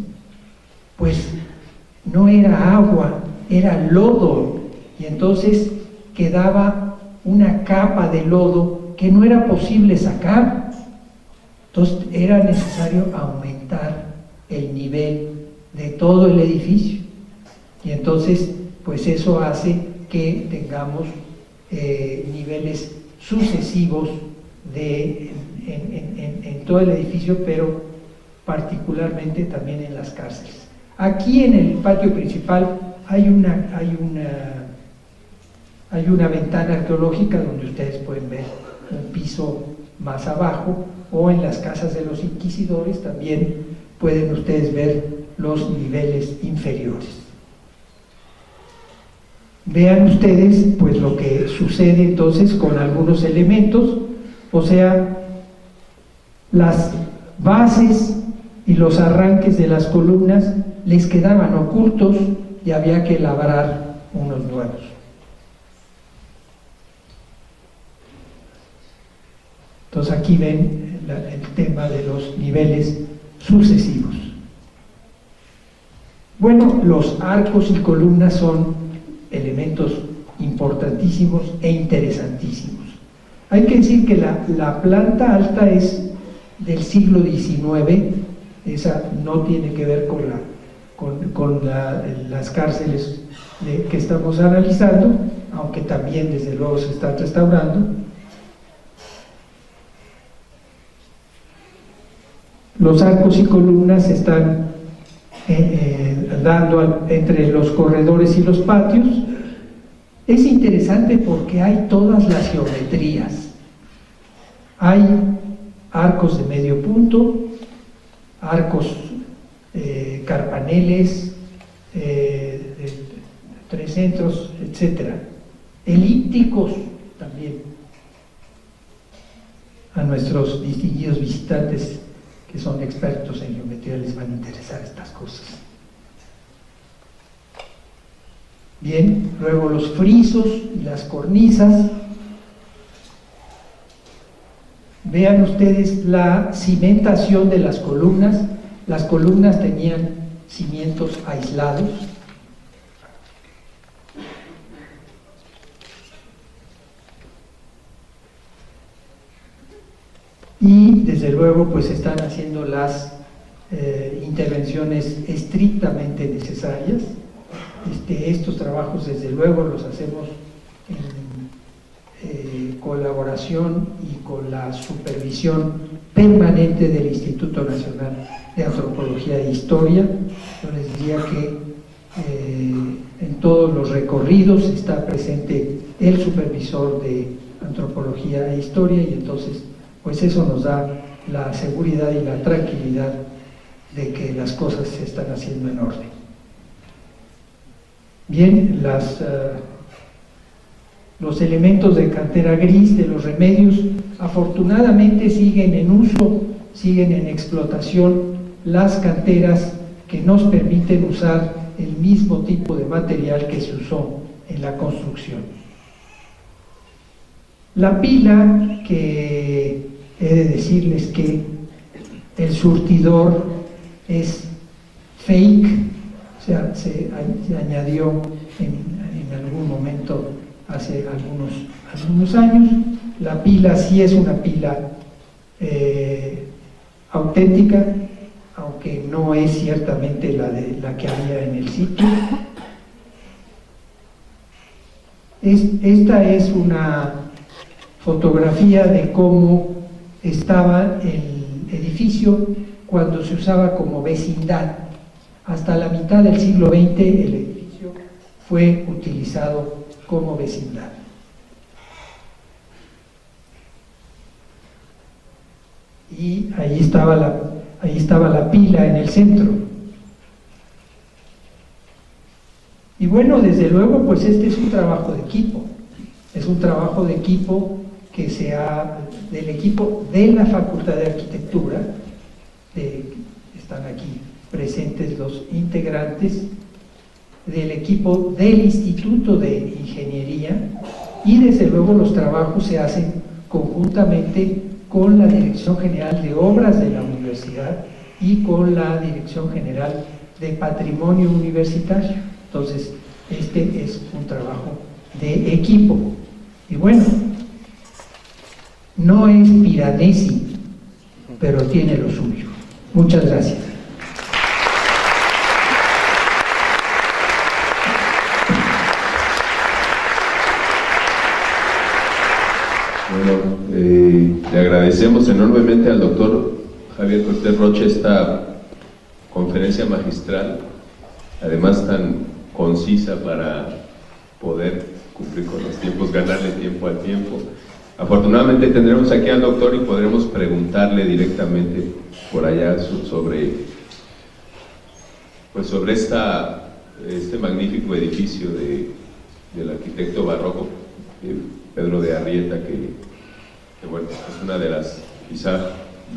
pues no era agua, era lodo, y entonces quedaba una capa de lodo que no era posible sacar. Entonces era necesario aumentar el nivel de todo el edificio, y entonces pues eso hace que tengamos niveles sucesivos en todo el edificio, pero particularmente también en las cárceles. Aquí en el patio principal hay una ventana arqueológica donde ustedes pueden ver un piso más abajo, o en las casas de los inquisidores también pueden ustedes ver los niveles inferiores. Vean ustedes pues lo que sucede entonces con algunos elementos, o sea, las bases y los arranques de las columnas les quedaban ocultos y había que labrar unos nuevos. Entonces aquí ven el tema de los niveles sucesivos. Bueno, los arcos y columnas son elementos importantísimos e interesantísimos. Hay que decir que la planta alta es del siglo XIX, esa no tiene que ver con las cárceles que estamos analizando, aunque también desde luego se están restaurando. Los arcos y columnas están dando entre los corredores y los patios. Es interesante porque hay todas las geometrías. Hay arcos de medio punto, arcos carpaneles, tres centros, etcétera. Elípticos también. A nuestros distinguidos visitantes que son expertos en geometría les van a interesar estas cosas. Bien, luego los frisos y las cornisas. Vean ustedes la cimentación de las columnas. Las columnas tenían cimientos aislados. Y desde luego pues están haciendo las intervenciones estrictamente necesarias. Estos trabajos desde luego los hacemos en colaboración y con la supervisión permanente del Instituto Nacional de Antropología e Historia. Yo les diría que en todos los recorridos está presente el supervisor de Antropología e Historia, y entonces pues eso nos da la seguridad y la tranquilidad de que las cosas se están haciendo en orden. Bien, los elementos de cantera gris de los remedios afortunadamente siguen en uso, siguen en explotación las canteras que nos permiten usar el mismo tipo de material que se usó en la construcción. La pila, que he de decirles que el surtidor es fake, o sea, se añadió en algún momento hace algunos años. La pila sí es una pila auténtica, aunque no es ciertamente la que había en el sitio. Esta es una fotografía de cómo estaba el edificio cuando se usaba como vecindad. Hasta la mitad del siglo XX el edificio fue utilizado como vecindad. Y ahí estaba la pila en el centro. Y bueno, desde luego, pues este es un trabajo de equipo. Es un trabajo de equipo del equipo de la Facultad de Arquitectura, están aquí presentes los integrantes, del equipo del Instituto de Ingeniería, y desde luego los trabajos se hacen conjuntamente con la Dirección General de Obras de la Universidad y con la Dirección General de Patrimonio Universitario. Entonces, este es un trabajo de equipo. Y bueno, no es Piranesi, pero tiene lo suyo. Muchas gracias. Bueno, le agradecemos enormemente al doctor Javier Cortés Rocha esta conferencia magistral, además tan concisa para poder cumplir con los tiempos, ganarle tiempo al tiempo. Afortunadamente tendremos aquí al doctor y podremos preguntarle directamente por allá sobre este magnífico edificio del arquitecto barroco Pedro de Arrieta, que bueno, es una de las, quizá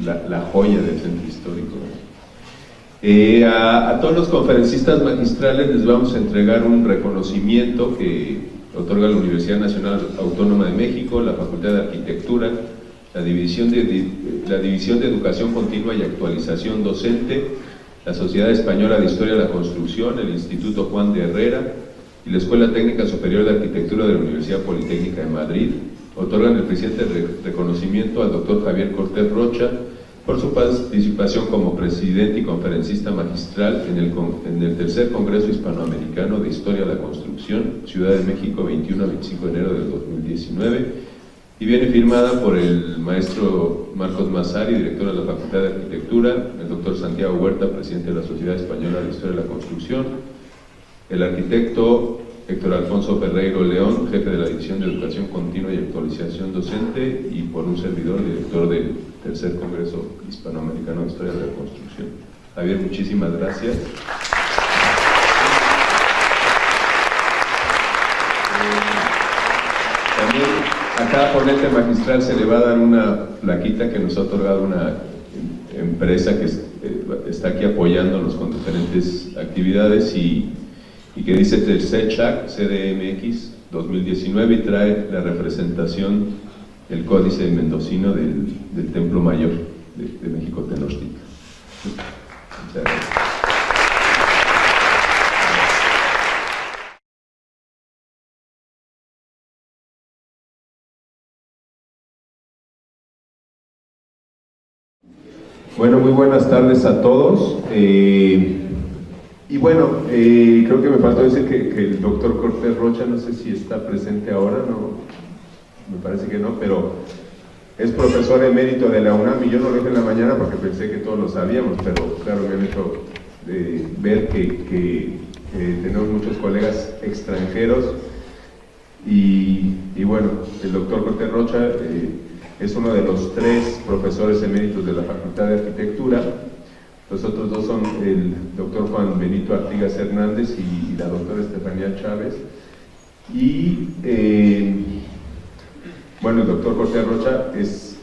la joya del centro histórico. A todos los conferencistas magistrales les vamos a entregar un reconocimiento que otorga la Universidad Nacional Autónoma de México, la Facultad de Arquitectura, la División de Educación Continua y Actualización Docente, la Sociedad Española de Historia de la Construcción, el Instituto Juan de Herrera y la Escuela Técnica Superior de Arquitectura de la Universidad Politécnica de Madrid. Otorgan el presente reconocimiento al doctor Javier Cortés Rocha por su participación como presidente y conferencista magistral en el tercer Congreso Hispanoamericano de Historia de la Construcción, Ciudad de México, 21 a 25 de enero del 2019, y viene firmada por el maestro Marcos Massari, director de la Facultad de Arquitectura, el doctor Santiago Huerta, presidente de la Sociedad Española de Historia de la Construcción, el arquitecto Héctor Alfonso Ferreiro León, jefe de la División de Educación Continua y Actualización Docente, y por un servidor, director del tercer Congreso Hispanoamericano de Historia de la Construcción. Javier, muchísimas gracias. También a cada ponente magistral se le va a dar una plaquita que nos ha otorgado una empresa que está aquí apoyándonos con diferentes actividades y que dice Tercechac CDMX 2019 y trae la representación, el códice mendocino del Templo Mayor de México Tenochtitlan. Muchas gracias. Bueno, muy buenas tardes a todos. Y bueno, creo que me faltó decir que el doctor Cortés Rocha, no sé si está presente ahora, no, me parece que no, pero es profesor emérito de la UNAM, y yo no lo dije en la mañana porque pensé que todos lo sabíamos, pero claro, me han hecho ver que tenemos muchos colegas extranjeros, y bueno, el doctor Cortés Rocha es uno de los 3 profesores eméritos de la Facultad de Arquitectura. Los otros 2 son el doctor Juan Benito Artigas Hernández y la doctora Estefanía Chávez. Y bueno, el doctor Cortés Rocha es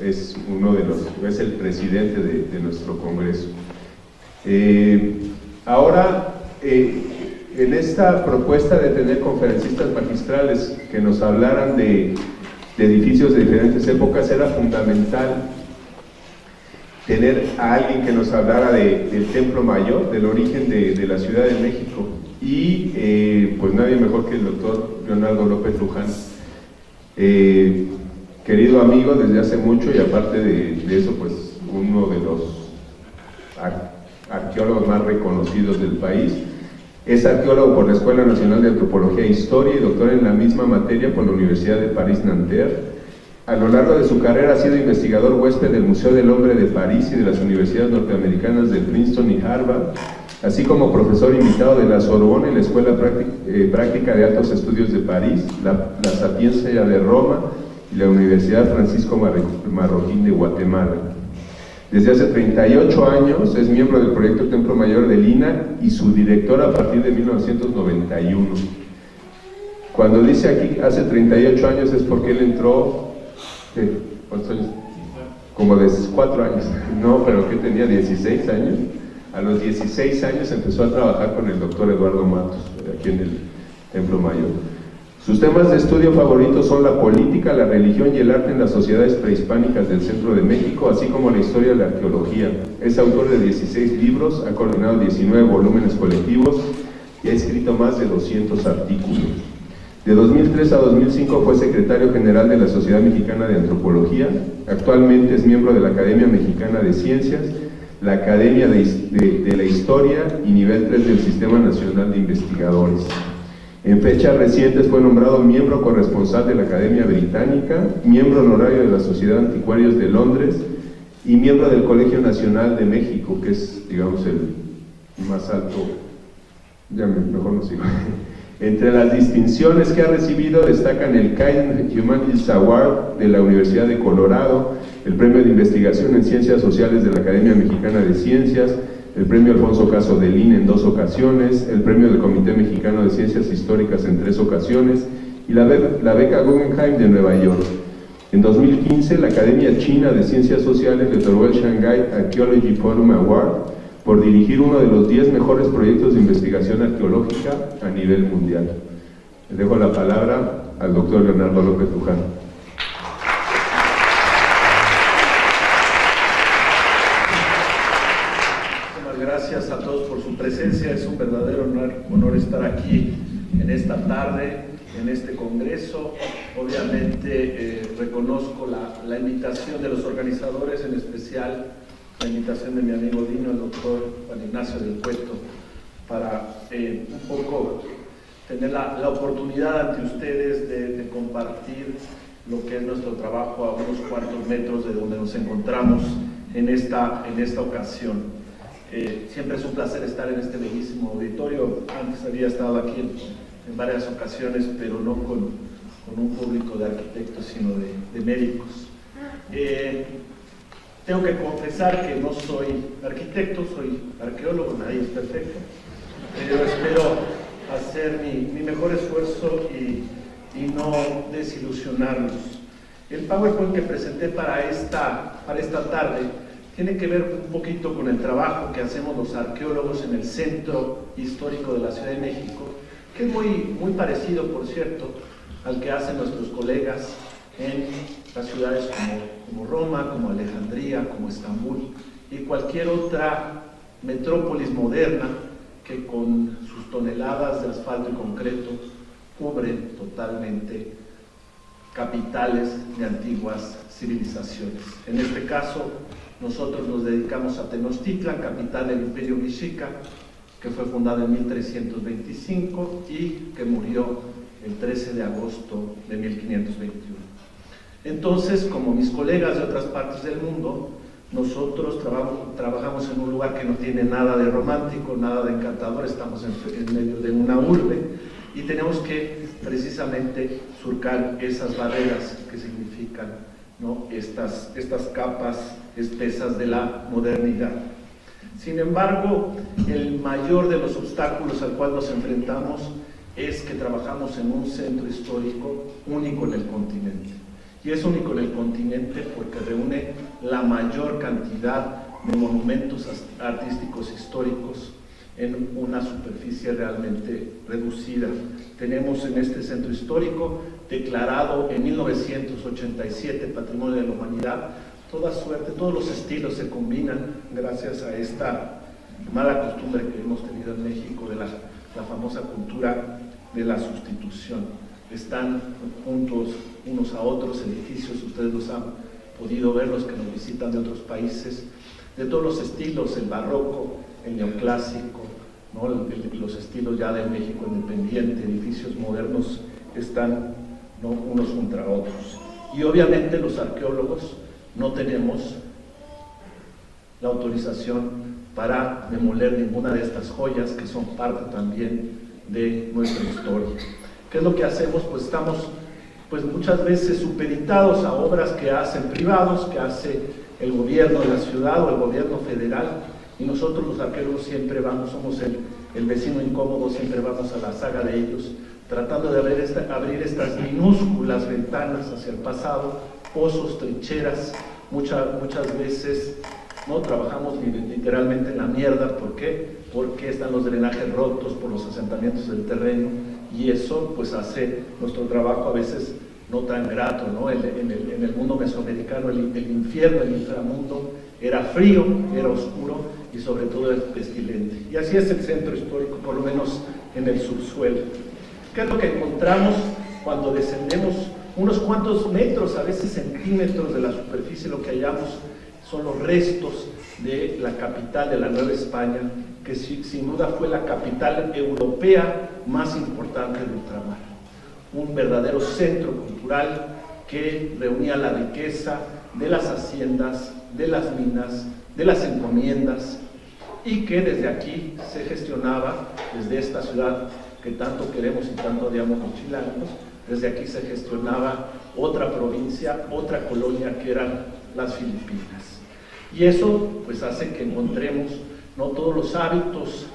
el presidente de nuestro congreso. Ahora, en esta propuesta de tener conferencistas magistrales que nos hablaran de edificios de diferentes épocas, era fundamental tener a alguien que nos hablara del Templo Mayor, del origen de la Ciudad de México, y pues nadie mejor que el doctor Leonardo López Luján, querido amigo desde hace mucho, y aparte de eso, pues uno de los arqueólogos más reconocidos del país. Es arqueólogo por la Escuela Nacional de Antropología e Historia y doctor en la misma materia por la Universidad de París-Nanterre. A lo largo de su carrera ha sido investigador huésped del Museo del Hombre de París y de las universidades norteamericanas de Princeton y Harvard, así como profesor invitado de la Sorbona y la Escuela Práctica de Altos Estudios de París, la Sapienza de Roma y la Universidad Francisco Marroquín de Guatemala. Desde hace 38 años es miembro del proyecto Templo Mayor del INAH y su director a partir de 1991. Cuando dice aquí hace 38 años es porque él entró, ¿cuántos años? Como de 4 años, no, pero que tenía 16 años. A los 16 años empezó a trabajar con el doctor Eduardo Matos, aquí en el Templo Mayor. Sus temas de estudio favoritos son la política, la religión y el arte en las sociedades prehispánicas del centro de México, así como la historia de la arqueología. Es autor de 16 libros, ha coordinado 19 volúmenes colectivos y ha escrito más de 200 artículos. De 2003 a 2005 fue secretario general de la Sociedad Mexicana de Antropología. Actualmente es miembro de la Academia Mexicana de Ciencias, la Academia de la Historia y nivel 3 del Sistema Nacional de Investigadores. En fechas recientes fue nombrado miembro corresponsal de la Academia Británica, miembro honorario de la Sociedad de Anticuarios de Londres y miembro del Colegio Nacional de México, que es, digamos, el más alto. Mejor no sigo. Entre las distinciones que ha recibido destacan el Cairn Humanities Award de la Universidad de Colorado, el Premio de Investigación en Ciencias Sociales de la Academia Mexicana de Ciencias, el Premio Alfonso Caso de Lin en 2 ocasiones, el Premio del Comité Mexicano de Ciencias Históricas en 3 ocasiones y la beca Guggenheim de Nueva York. En 2015, la Academia China de Ciencias Sociales le otorgó el Shanghai Archaeology Forum Award por dirigir uno de los 10 mejores proyectos de investigación arqueológica a nivel mundial. Le dejo la palabra al doctor Leonardo López Luján. Gracias a todos por su presencia, es un verdadero honor estar aquí en esta tarde, en este congreso. Obviamente reconozco la invitación de los organizadores, en especial la invitación de mi amigo Dino, el doctor Juan Ignacio del Cueto, para un poco tener la oportunidad ante ustedes de compartir lo que es nuestro trabajo a unos cuantos metros de donde nos encontramos en esta ocasión. Siempre es un placer estar en este bellísimo auditorio. Antes había estado aquí en varias ocasiones, pero no con un público de arquitectos, sino de médicos. Tengo que confesar que no soy arquitecto, soy arqueólogo, nadie es perfecto, pero espero hacer mi mejor esfuerzo y no desilusionarlos. El PowerPoint que presenté para esta tarde tiene que ver un poquito con el trabajo que hacemos los arqueólogos en el Centro Histórico de la Ciudad de México, que es muy parecido, por cierto, al que hacen nuestros colegas en las ciudades como Roma, como Alejandría, como Estambul y cualquier otra metrópolis moderna que con sus toneladas de asfalto y concreto cubren totalmente capitales de antiguas civilizaciones. En este caso, nosotros nos dedicamos a Tenochtitlan, capital del Imperio Mexica, que fue fundada en 1325 y que murió el 13 de agosto de 1521. Entonces, como mis colegas de otras partes del mundo, nosotros trabajamos en un lugar que no tiene nada de romántico, nada de encantador, estamos en medio de una urbe y tenemos que precisamente surcar esas barreras que significan, ¿no?, estas capas espesas de la modernidad. Sin embargo, el mayor de los obstáculos al cual nos enfrentamos es que trabajamos en un centro histórico único en el continente. Y es único en el continente porque reúne la mayor cantidad de monumentos artísticos históricos en una superficie realmente reducida. Tenemos en este centro histórico, declarado en 1987 Patrimonio de la Humanidad, toda suerte, todos los estilos se combinan gracias a esta mala costumbre que hemos tenido en México de la famosa cultura de la sustitución. Están juntos unos a otros edificios, ustedes los han podido ver, los que nos visitan de otros países, de todos los estilos, el barroco, el neoclásico, ¿no? Los estilos ya de México independiente, edificios modernos están, ¿no?, unos contra otros. Y obviamente los arqueólogos no tenemos la autorización para demoler ninguna de estas joyas que son parte también de nuestra historia. ¿Qué es lo que hacemos? Pues estamos muchas veces supeditados a obras que hacen privados, que hace el gobierno de la ciudad o el gobierno federal, y nosotros los arqueólogos siempre vamos, somos el vecino incómodo, siempre vamos a la saga de ellos, tratando de abrir estas minúsculas ventanas hacia el pasado, pozos, trincheras, muchas veces no trabajamos literalmente en la mierda. ¿Por qué? Porque están los drenajes rotos por los asentamientos del terreno, y eso pues hace nuestro trabajo a veces no tan grato, ¿no? En el mundo mesoamericano el infierno, el inframundo, era frío, era oscuro y sobre todo es pestilente. Y así es el centro histórico, por lo menos en el subsuelo. ¿Qué es lo que encontramos cuando descendemos unos cuantos metros, a veces centímetros de la superficie? Lo que hallamos son los restos de la capital de la Nueva España, que sin duda fue la capital europea más importante de ultramar. Un verdadero centro cultural que reunía la riqueza de las haciendas, de las minas, de las encomiendas, y que desde aquí se gestionaba, desde esta ciudad que tanto queremos y tanto odiamos los chilangos, desde aquí se gestionaba otra provincia, otra colonia, que eran las Filipinas. Y eso pues hace que encontremos, ¿no?, todos los hábitos,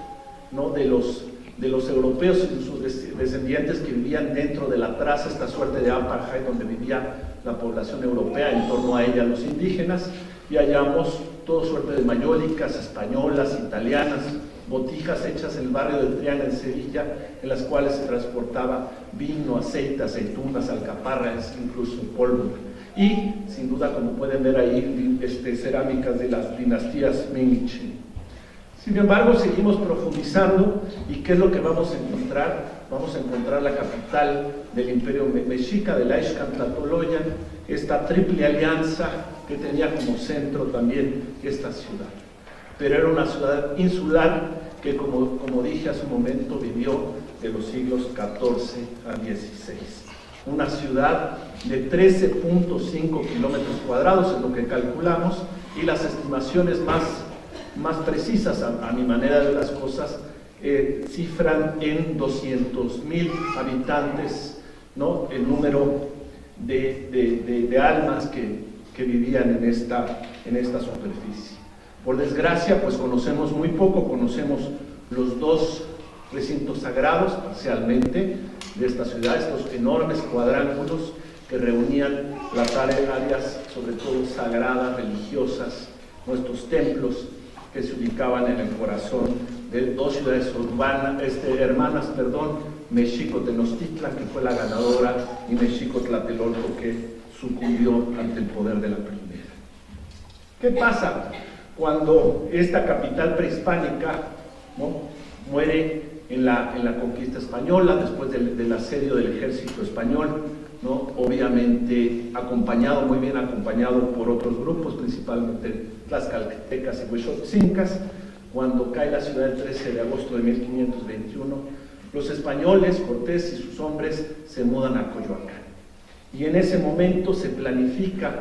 ¿no?, de los europeos y sus descendientes que vivían dentro de la traza, esta suerte de apartheid donde vivía la población europea, en torno a ella los indígenas, y hallamos toda suerte de mayólicas españolas, italianas, botijas hechas en el barrio del Triana en Sevilla, en las cuales se transportaba vino, aceite, aceitunas, alcaparras, incluso polvo. Y sin duda, como pueden ver ahí, cerámicas de las dinastías Ming y Qing. Sin embargo, seguimos profundizando, y ¿qué es lo que vamos a encontrar? Vamos a encontrar la capital del Imperio Mexica, de la Ixcantlatoloyan, esta triple alianza que tenía como centro también esta ciudad. Pero era una ciudad insular que, como dije hace un momento, vivió de los siglos XIV a XVI. Una ciudad de 13.5 kilómetros cuadrados es lo que calculamos, y las estimaciones más precisas, a mi manera de ver las cosas, cifran en 200,000 habitantes, ¿no?, el número de almas que vivían en esta superficie. Por desgracia, pues conocemos muy poco, conocemos los dos recintos sagrados parcialmente de esta ciudad, estos enormes cuadrángulos que reunían las áreas, sobre todo sagradas, religiosas, nuestros templos, que se ubicaban en el corazón de dos ciudades hermanas, Mexico-Tenochtitlan, que fue la ganadora, y Mexico-Tlatelolco, que sucumbió ante el poder de la primera. ¿Qué pasa cuando esta capital prehispánica, ¿no?, muere en la conquista española, después del asedio del ejército español, ¿no?, obviamente muy bien acompañado por otros grupos, principalmente tlaxcaltecas y huixotzincas? Cuando cae la ciudad el 13 de agosto de 1521, los españoles, Cortés y sus hombres, se mudan a Coyoacán. Y en ese momento se planifica,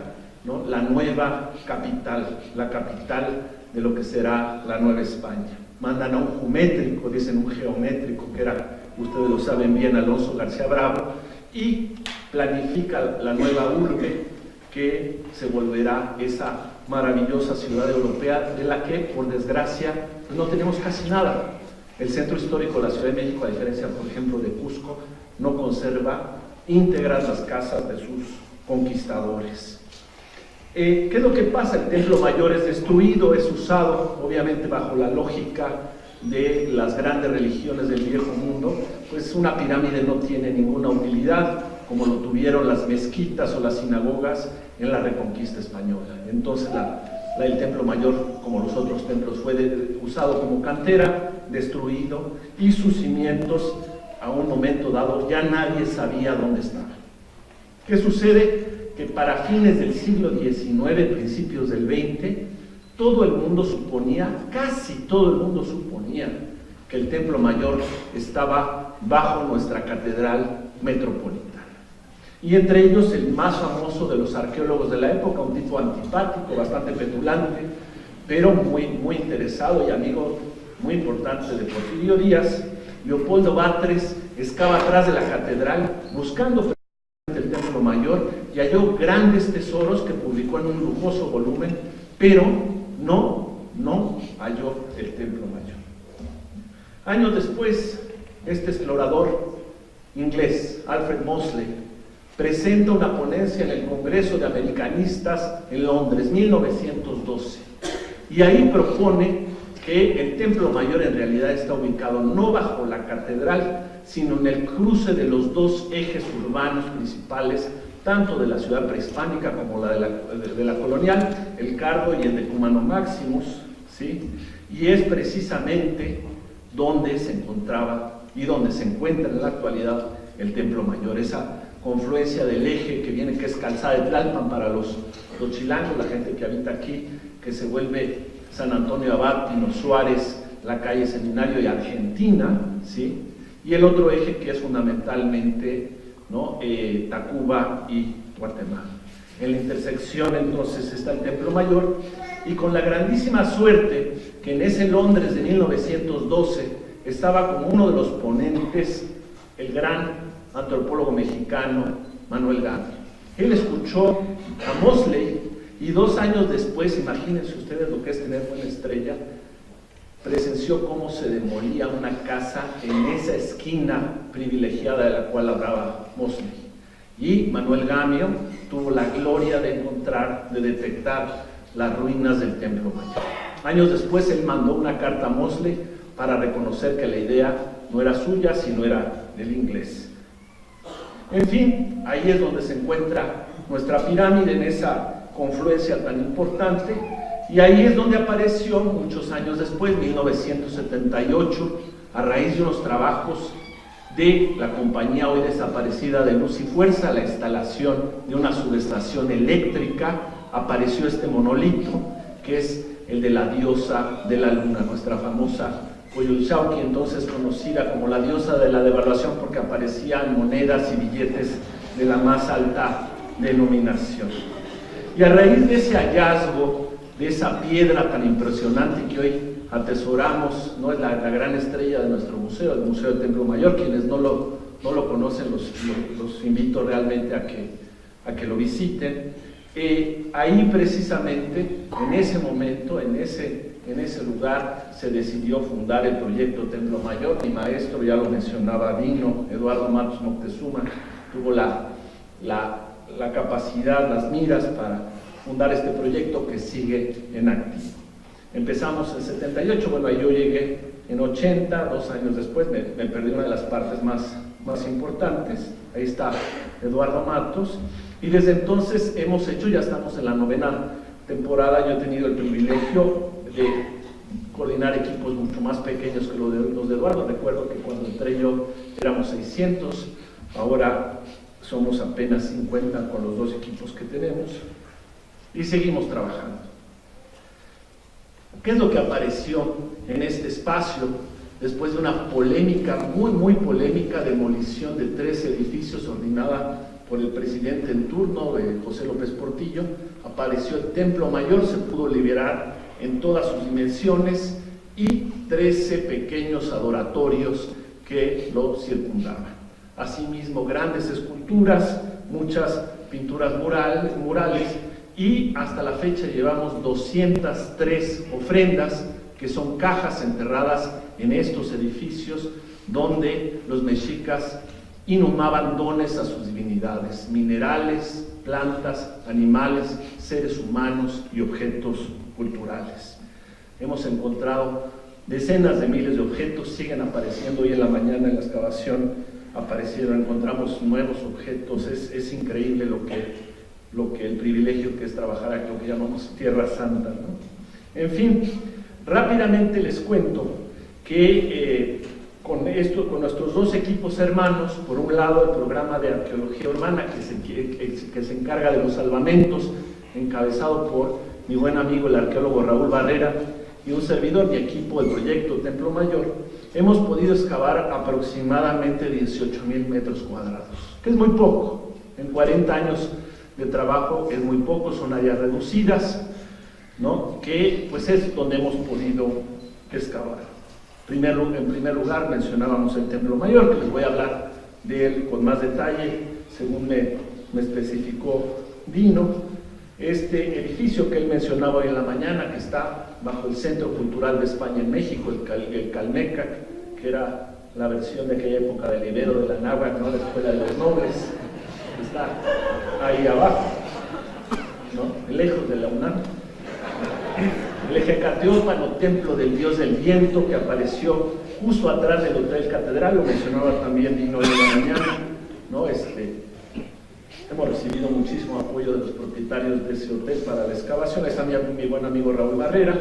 ¿no?, la nueva capital, la capital de lo que será la Nueva España. Mandan a un geométrico, dicen un geométrico, que era, ustedes lo saben bien, Alonso García Bravo, y planifica la nueva urbe, que se volverá esa maravillosa ciudad europea, de la que, por desgracia, no tenemos casi nada. El centro histórico de la Ciudad de México, a diferencia, por ejemplo, de Cusco, no conserva íntegras las casas de sus conquistadores. ¿Qué es lo que pasa? El templo mayor es destruido, es usado, obviamente bajo la lógica de las grandes religiones del viejo mundo, pues una pirámide no tiene ninguna utilidad, como lo tuvieron las mezquitas o las sinagogas en la Reconquista española. Entonces el templo mayor, como los otros templos, fue usado como cantera, destruido, y sus cimientos a un momento dado ya nadie sabía dónde estaban. ¿Qué sucede? Que para fines del siglo XIX, principios del XX, todo el mundo suponía, casi todo el mundo suponía, que el Templo Mayor estaba bajo nuestra catedral metropolitana. Y entre ellos el más famoso de los arqueólogos de la época, un tipo antipático, bastante petulante, pero muy interesado y amigo muy importante de Porfirio Díaz, Leopoldo Batres, excava atrás de la catedral buscando el Templo Mayor y halló grandes tesoros que publicó en un lujoso volumen, pero no halló el Templo Mayor. Años después, este explorador inglés, Alfred Mosley, presenta una ponencia en el Congreso de Americanistas en Londres, 1912, y ahí propone que el Templo Mayor en realidad está ubicado no bajo la catedral, sino en el cruce de los dos ejes urbanos principales, tanto de la ciudad prehispánica como la de la colonial, el Cardo y el Decumano Maximus, ¿sí? Y es precisamente donde se encontraba y donde se encuentra en la actualidad el Templo Mayor, esa confluencia del eje que es Calzada de Tlalpan para los chilangos, la gente que habita aquí, que se vuelve San Antonio Abad, Pino Suárez, la calle Seminario y Argentina, ¿sí? Y el otro eje que es fundamentalmente, ¿no?, Tacuba y Guatemala. En la intersección entonces está el Templo Mayor, y con la grandísima suerte que en ese Londres de 1912 estaba como uno de los ponentes el gran antropólogo mexicano Manuel Gamio. Él escuchó a Mosley y 2 años después, imagínense ustedes lo que es tener buena estrella, presenció cómo se demolía una casa en esa esquina privilegiada de la cual hablaba Mosley. Y Manuel Gamio tuvo la gloria de detectar las ruinas del Templo Mayor. Años después él mandó una carta a Mosley para reconocer que la idea no era suya, sino era del inglés. En fin, ahí es donde se encuentra nuestra pirámide, en esa confluencia tan importante, y ahí es donde apareció muchos años después, 1978, a raíz de unos trabajos de la compañía hoy desaparecida de Luz y Fuerza, la instalación de una subestación eléctrica, apareció este monolito, que es el de la diosa de la luna, nuestra famosa Coyolxauhqui, entonces conocida como la diosa de la devaluación porque aparecían monedas y billetes de la más alta denominación. Y a raíz de ese hallazgo, de esa piedra tan impresionante que hoy atesoramos, no es la gran estrella de nuestro museo, el Museo del Templo Mayor. Quienes no lo conocen, los invito realmente a que lo visiten. Ahí precisamente, en ese momento, en ese lugar, se decidió fundar el proyecto Templo Mayor. Mi maestro, ya lo mencionaba, Dino Eduardo Matos Moctezuma, tuvo la capacidad, las miras para fundar este proyecto que sigue en activo. Empezamos en 78, bueno, ahí yo llegué en 80, 2 años después, me perdí una de las partes más importantes. Ahí está Eduardo Matos, y desde entonces ya estamos en la 9ª temporada. Yo he tenido el privilegio de coordinar equipos mucho más pequeños que los de Eduardo. Recuerdo que cuando entré yo éramos 600, ahora somos apenas 50 con los 2 equipos que tenemos, y seguimos trabajando. ¿Qué es lo que apareció en este espacio después de una polémica, muy polémica, demolición de 3 edificios ordenada por el presidente en turno, José López Portillo? Apareció el Templo Mayor, se pudo liberar en todas sus dimensiones, y 13 pequeños adoratorios que lo circundaban. Asimismo, grandes esculturas, muchas pinturas murales, y hasta la fecha llevamos 203 ofrendas, que son cajas enterradas en estos edificios donde los mexicas inhumaban dones a sus divinidades, minerales, plantas, animales, seres humanos y objetos culturales. Hemos encontrado decenas de miles de objetos, siguen apareciendo. Hoy en la mañana en la excavación encontramos nuevos objetos. Es increíble lo que el privilegio que es trabajar aquí, lo que llamamos Tierra Santa, ¿no? En fin, rápidamente les cuento que con nuestros dos equipos hermanos, por un lado el programa de arqueología urbana que se encarga de los salvamentos, encabezado por mi buen amigo el arqueólogo Raúl Barrera, y un servidor, mi equipo del proyecto Templo Mayor, hemos podido excavar aproximadamente 18,000 metros cuadrados, que es muy poco. En 40 años de trabajo es muy poco, son áreas reducidas, ¿no? Que pues es donde hemos podido excavar. En primer lugar mencionábamos el Templo Mayor, que les voy a hablar de él con más detalle, según me especificó Dino. Este edificio que él mencionaba hoy en la mañana, que está bajo el Centro Cultural de España en México, el Calmecac, que era la versión de aquella época del Ibero de la Náhuatl, ¿no? La Escuela de los Nobles, está ahí abajo, ¿no? Lejos de la UNAM. El Ejecateópano, templo del dios del viento, que apareció justo atrás del Hotel Catedral, lo mencionaba también Dino hoy en la mañana, ¿no? Hemos recibido muchísimo apoyo de los propietarios de ese hotel para la excavación. Ahí está mi buen amigo Raúl Barrera.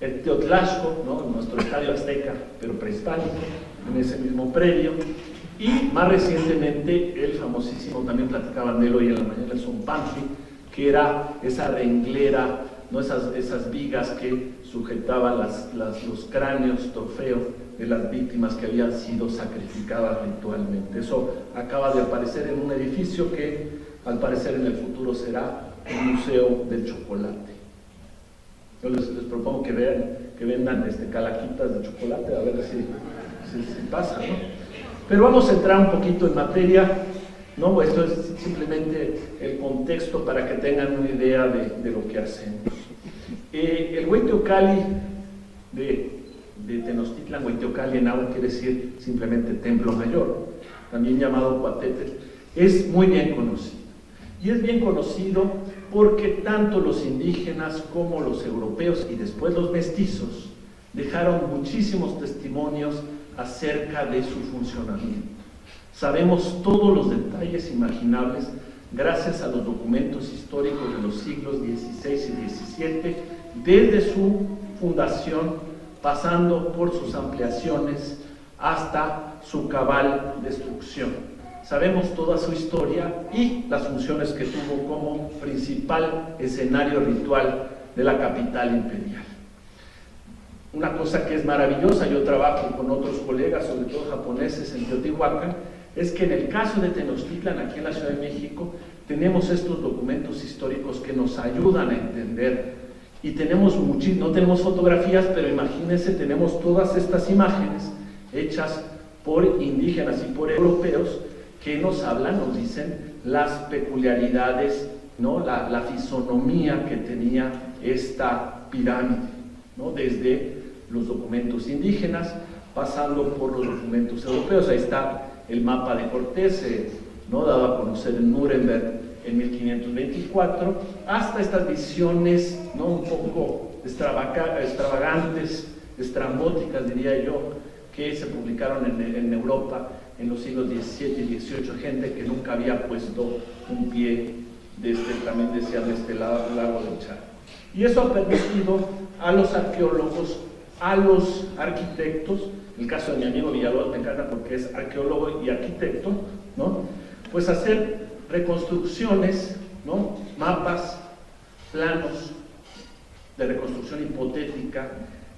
El Teotlashco, ¿no? Nuestro estadio azteca, pero prehispánico, en ese mismo predio. Y más recientemente, el famosísimo, también platicaban de él hoy en la mañana, el Zompantli, que era esa renglera, ¿no? Esas vigas que sujetaban los cráneos, trofeo de las víctimas que habían sido sacrificadas ritualmente. Eso acaba de aparecer en un edificio que al parecer en el futuro será un museo del chocolate. Yo les propongo que vendan calaquitas de chocolate, a ver si pasa, ¿no? Pero vamos a entrar un poquito en materia, ¿no? Esto es simplemente el contexto para que tengan una idea de lo que hacemos. El Hueyteocalli de Tenochtitlan, Hueyteocalli en náhuatl quiere decir simplemente Templo Mayor, también llamado Coatetl, es muy bien conocido. Y es bien conocido porque tanto los indígenas como los europeos y después los mestizos dejaron muchísimos testimonios acerca de su funcionamiento. Sabemos todos los detalles imaginables gracias a los documentos históricos de los siglos XVI y XVII, desde su fundación, pasando por sus ampliaciones hasta su cabal destrucción. Sabemos toda su historia y las funciones que tuvo como principal escenario ritual de la capital imperial. Una cosa que es maravillosa, yo trabajo con otros colegas, sobre todo japoneses, en Teotihuacán, es que en el caso de Tenochtitlan, aquí en la Ciudad de México, tenemos estos documentos históricos que nos ayudan a entender. Y tenemos no tenemos fotografías, pero imagínense, tenemos todas estas imágenes hechas por indígenas y por europeos que nos hablan, nos dicen las peculiaridades, ¿no? La fisonomía que tenía esta pirámide, ¿no? Desde los documentos indígenas, pasando por los documentos europeos. Ahí está el mapa de Cortés, ¿no? Dado a conocer en Nuremberg en 1524, hasta estas visiones, ¿no? Un poco extravagantes, estrambóticas, diría yo, que se publicaron en Europa en los siglos XVII y XVIII, gente que nunca había puesto un pie también decían de este lago del Chad. Y eso ha permitido a los arqueólogos, a los arquitectos, el caso de mi amigo Villalobos me encanta porque es arqueólogo y arquitecto, ¿no? Pues hacer reconstrucciones, ¿no? Mapas, planos de reconstrucción hipotética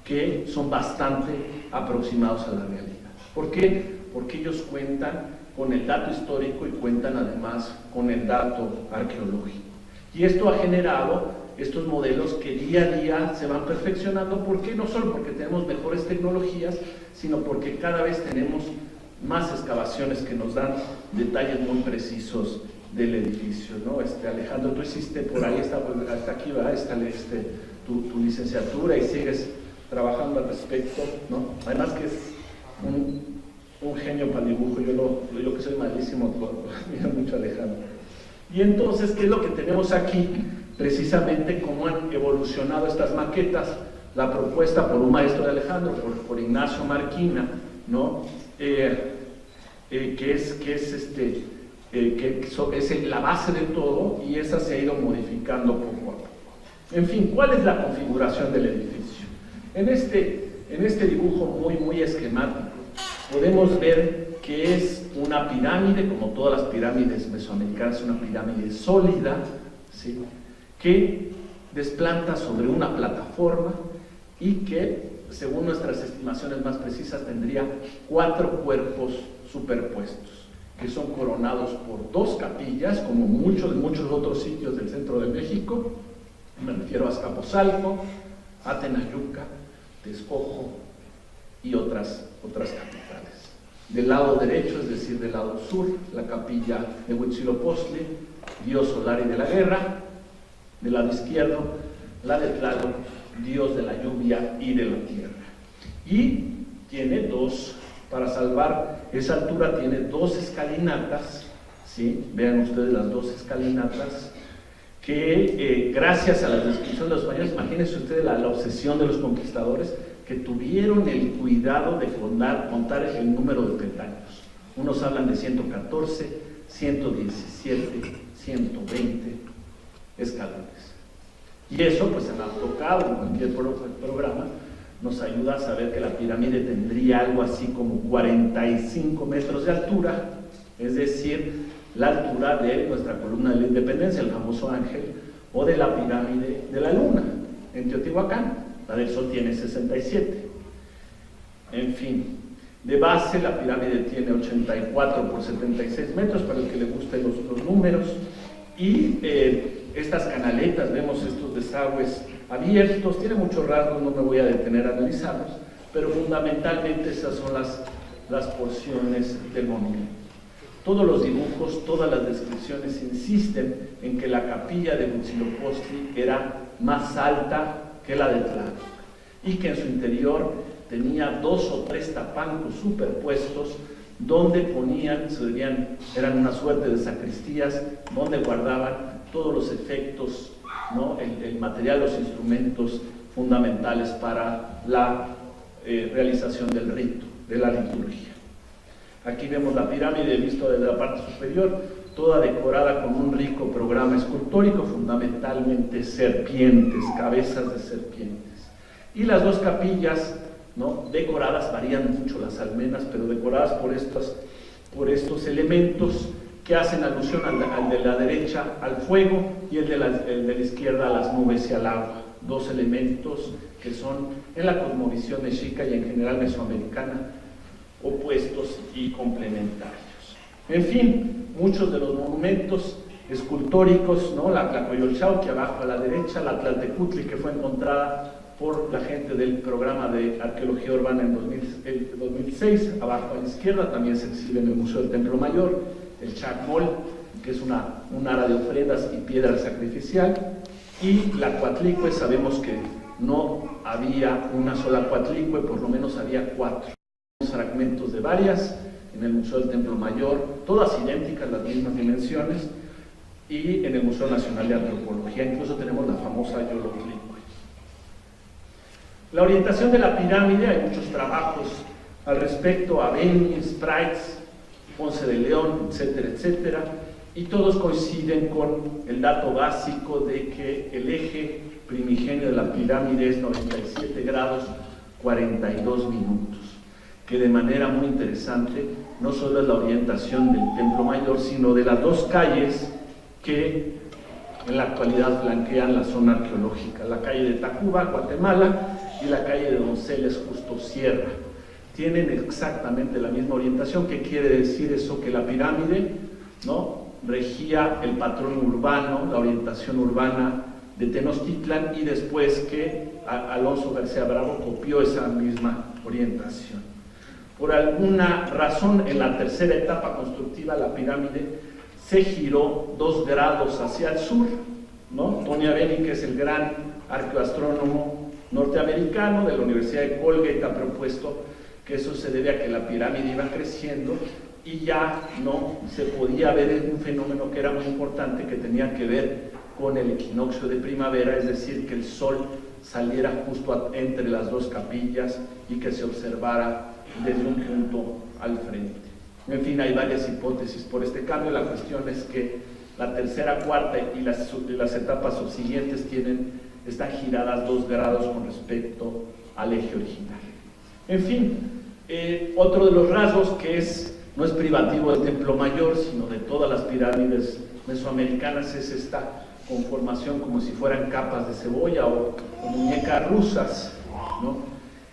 que son bastante aproximados a la realidad. ¿Por qué? Porque ellos cuentan con el dato histórico y cuentan además con el dato arqueológico. Y esto ha generado estos modelos que día a día se van perfeccionando. ¿Por qué? No solo porque tenemos mejores tecnologías, sino porque cada vez tenemos más excavaciones que nos dan detalles muy precisos del edificio, ¿no? Alejandro, tú hiciste por ahí, hasta aquí, ¿verdad? Está tu licenciatura y sigues trabajando al respecto, ¿no? Además que es un genio para el dibujo, yo que soy malísimo, mira mucho a Alejandro. Y entonces, ¿qué es lo que tenemos aquí? Precisamente cómo han evolucionado estas maquetas, la propuesta por un maestro de Alejandro, por Ignacio Marquina, ¿no? Que es la base de todo, y esa se ha ido modificando poco a poco. En fin, ¿cuál es la configuración del edificio? En este dibujo muy esquemático podemos ver que es una pirámide, como todas las pirámides mesoamericanas, una pirámide sólida, ¿sí?, que desplanta sobre una plataforma y que, según nuestras estimaciones más precisas, tendría 4 cuerpos superpuestos, que son coronados por 2 capillas, como muchos otros sitios del centro de México. Me refiero a Azcapotzalco, a Tenayuca, Texcoco y otras capitales. Del lado derecho, es decir, del lado sur, la capilla de Huitzilopochtli, dios solar y de la guerra. Del lado izquierdo, la de Tlaloc, dios de la lluvia y de la tierra. Y tiene para salvar esa altura, tiene 2 escalinatas, ¿sí? Vean ustedes las 2 escalinatas, que gracias a la descripción de los españoles, imagínense ustedes la obsesión de los conquistadores, que tuvieron el cuidado de contar el número de peldaños. Unos hablan de 114, 117, 120 escalones. Y eso, pues en AutoCAD o en cualquier programa, nos ayuda a saber que la pirámide tendría algo así como 45 metros de altura, es decir, la altura de nuestra columna de la Independencia, el famoso ángel, o de la pirámide de la Luna, en Teotihuacán. La del Sol tiene 67. En fin, de base la pirámide tiene 84 por 76 metros, para el que le gusten los números, y estas canaletas, vemos estos desagües abiertos, tiene muchos rasgos, no me voy a detener a analizarlos, pero fundamentalmente esas son las porciones del monumento. Todos los dibujos, todas las descripciones insisten en que la capilla de Huitzilopochtli era más alta que la de Tlaloc, y que en su interior tenía 2 o 3 tapancos superpuestos donde eran una suerte de sacristías, donde guardaban todos los efectos, ¿no?, el material, los instrumentos fundamentales para la realización del rito, de la liturgia. Aquí vemos la pirámide vista desde la parte superior, toda decorada con un rico programa escultórico, fundamentalmente serpientes, cabezas de serpientes. Y las 2 capillas, ¿no?, decoradas, varían mucho las almenas, pero decoradas por estos elementos que hacen alusión al de la derecha al fuego, y el de la izquierda a las nubes y al agua. 2 elementos que son, en la cosmovisión mexica y en general mesoamericana, opuestos y complementarios. En fin, muchos de los monumentos escultóricos, ¿no?, la Coyolxauhqui abajo a la derecha, la Tlaltecutli, que fue encontrada por la gente del programa de arqueología urbana en 2006, abajo a la izquierda, también se exhibe en el Museo del Templo Mayor, el Chacmol, que es un ara de ofrendas y piedra sacrificial, y la Coatlicue. Sabemos que no había una sola Coatlicue, por lo menos había 4 fragmentos de varias en el Museo del Templo Mayor, todas idénticas, las mismas dimensiones, y en el Museo Nacional de Antropología incluso tenemos la famosa Yolotlicue. La orientación de la pirámide, hay muchos trabajos al respecto, Aveni, Sprites, Ponce de León, etcétera, etcétera, y todos coinciden con el dato básico de que el eje primigenio de la pirámide es 97 grados 42 minutos, que de manera muy interesante no solo es la orientación del Templo Mayor, sino de las 2 calles que en la actualidad flanquean la zona arqueológica, la calle de Tacuba, Guatemala, y la calle de Donceles, Justo Sierra. Tienen exactamente la misma orientación. ¿Qué quiere decir eso? Que la pirámide, ¿no?, regía el patrón urbano, la orientación urbana de Tenochtitlan, y después que Alonso García Bravo copió esa misma orientación. Por alguna razón, en la tercera etapa constructiva, la pirámide se giró 2 grados hacia el sur, ¿no? Tony Aveni, que es el gran arqueoastrónomo norteamericano de la Universidad de Colgate, ha propuesto que eso se debe a que la pirámide iba creciendo y ya no se podía ver un fenómeno que era muy importante, que tenía que ver con el equinoccio de primavera, es decir, que el sol saliera justo entre las dos capillas y que se observara desde un punto al frente. En fin, hay varias hipótesis por este cambio. La cuestión es que la tercera, cuarta y las etapas subsiguientes están giradas 2 grados con respecto al eje original. En fin, otro de los rasgos que no es privativo del Templo Mayor, sino de todas las pirámides mesoamericanas, es esta conformación como si fueran capas de cebolla o muñecas rusas, ¿no?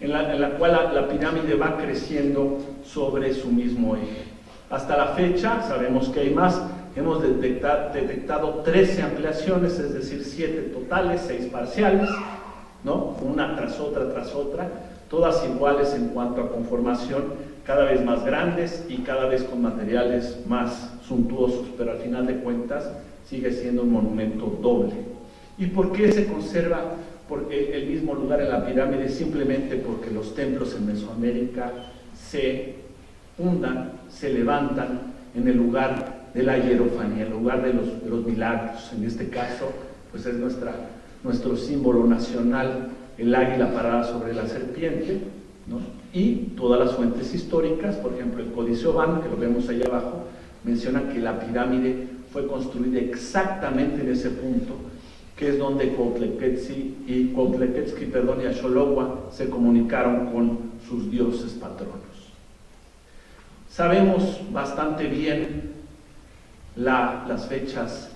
en la cual la pirámide va creciendo sobre su mismo eje. Hasta la fecha, sabemos que hay más, hemos detectado 13 ampliaciones, es decir, 7 totales, 6 parciales, ¿no? Una tras otra, todas iguales en cuanto a conformación, cada vez más grandes y cada vez con materiales más suntuosos, pero al final de cuentas sigue siendo un monumento doble. ¿Y por qué se conserva el mismo lugar en la pirámide? Simplemente porque los templos en Mesoamérica se fundan, se levantan en el lugar de la hierofanía, en el lugar de los milagros. En este caso, pues es nuestro símbolo nacional, el águila parada sobre la serpiente, ¿no? Y todas las fuentes históricas, por ejemplo, el Códice Obán, que lo vemos ahí abajo, menciona que la pirámide fue construida exactamente en ese punto, que es donde Cuautlequetzli y Axologua se comunicaron con sus dioses patronos. Sabemos bastante bien las fechas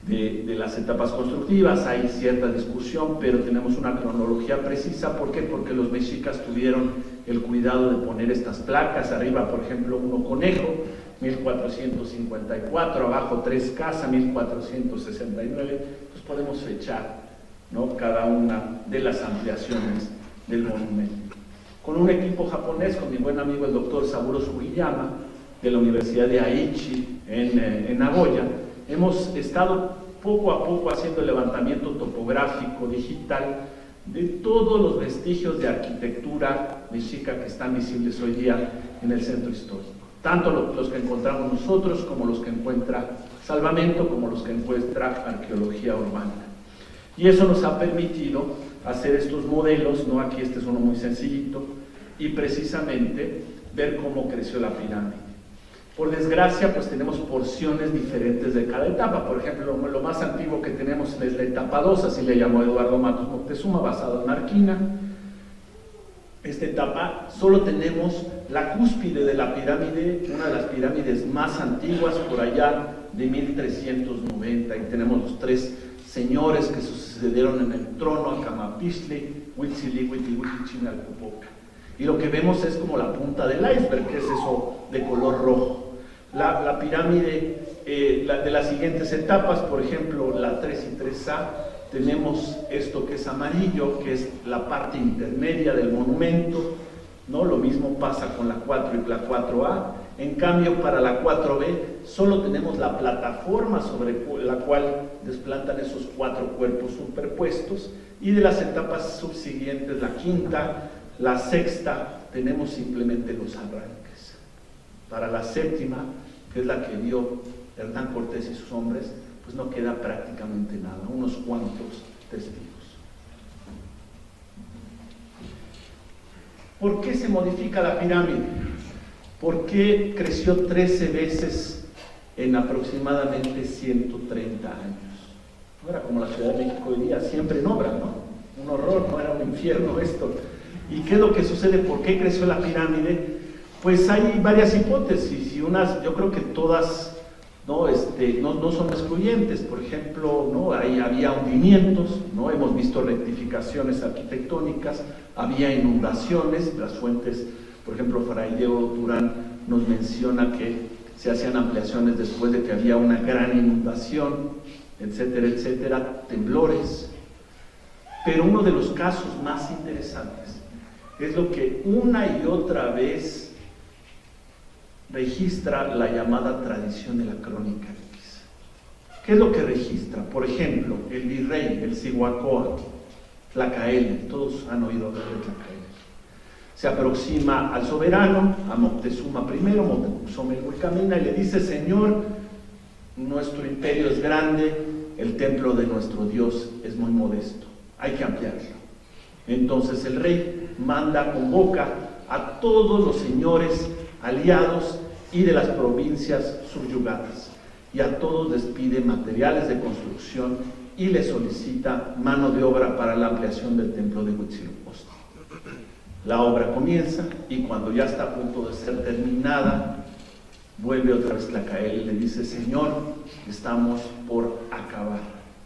de las etapas constructivas, hay cierta discusión, pero tenemos una cronología precisa. ¿Por qué? Porque los mexicas tuvieron el cuidado de poner estas placas, arriba por ejemplo uno conejo, 1454, abajo 3 casa, 1469, pues podemos fechar, ¿no?, cada una de las ampliaciones del monumento. Con un equipo japonés, con mi buen amigo el doctor Saburo Sugiyama, de la Universidad de Aichi en Nagoya, hemos estado poco a poco haciendo el levantamiento topográfico digital de todos los vestigios de arquitectura mexica que están visibles hoy día en el centro histórico. Tanto los que encontramos nosotros, como los que encuentra Salvamento, como los que encuentra Arqueología Urbana. Y eso nos ha permitido hacer estos modelos, ¿no? Aquí este es uno muy sencillito, y precisamente ver cómo creció la pirámide. Por desgracia, pues tenemos porciones diferentes de cada etapa. Por ejemplo, lo más antiguo que tenemos es la etapa 2, así le llamó Eduardo Matos Moctezuma, basado en Arquina. Esta etapa solo tenemos la cúspide de la pirámide, una de las pirámides más antiguas, por allá de 1390, y tenemos los 3 señores que sucedieron en el trono, Acamapixtli, Huitzilihuitl y Huitzichinalcopoca. Y lo que vemos es como la punta del iceberg, que es eso de color rojo. La pirámide de las siguientes etapas, por ejemplo, la 3 y 3A, tenemos esto que es amarillo, que es la parte intermedia del monumento, ¿no? Lo mismo pasa con la 4 y la 4A. En cambio, para la 4B, solo tenemos la plataforma sobre la cual desplantan esos 4 cuerpos superpuestos, y de las etapas subsiguientes, la 5ª, la 6ª, tenemos simplemente los arranques. Para la 7ª, que es la que vio Hernán Cortés y sus hombres, pues no queda prácticamente nada, unos cuantos testigos. ¿Por qué se modifica la pirámide? ¿Por qué creció 13 veces en aproximadamente 130 años? No era como la Ciudad de México hoy día, siempre en obra, ¿no? Un horror, no era un infierno esto. ¿Y qué es lo que sucede? ¿Por qué creció la pirámide? Pues hay varias hipótesis, y unas, yo creo que todas no son excluyentes. Por ejemplo, ¿no?, ahí había hundimientos, ¿no? Hemos visto rectificaciones arquitectónicas, había inundaciones, las fuentes, por ejemplo, Fray Diego Durán nos menciona que se hacían ampliaciones después de que había una gran inundación, etcétera, etcétera, temblores. Pero uno de los casos más interesantes es lo que una y otra vez registra la llamada tradición de la crónica X. ¿Qué es lo que registra? Por ejemplo, el virrey, el Cihuacóatl, Tlacaelel, todos han oído hablar de Tlacaelel. Se aproxima al soberano, a Moctezuma I, Moctezuma camina y le dice: Señor, nuestro imperio es grande, el templo de nuestro Dios es muy modesto, hay que ampliarlo. Entonces el rey convoca a todos los señores aliados y de las provincias subyugadas, y a todos les pide materiales de construcción y les solicita mano de obra para la ampliación del templo de Huitzilopochtli. La obra comienza y cuando ya está a punto de ser terminada, vuelve otra vez Tlacael y le dice: Señor, estamos por acabar,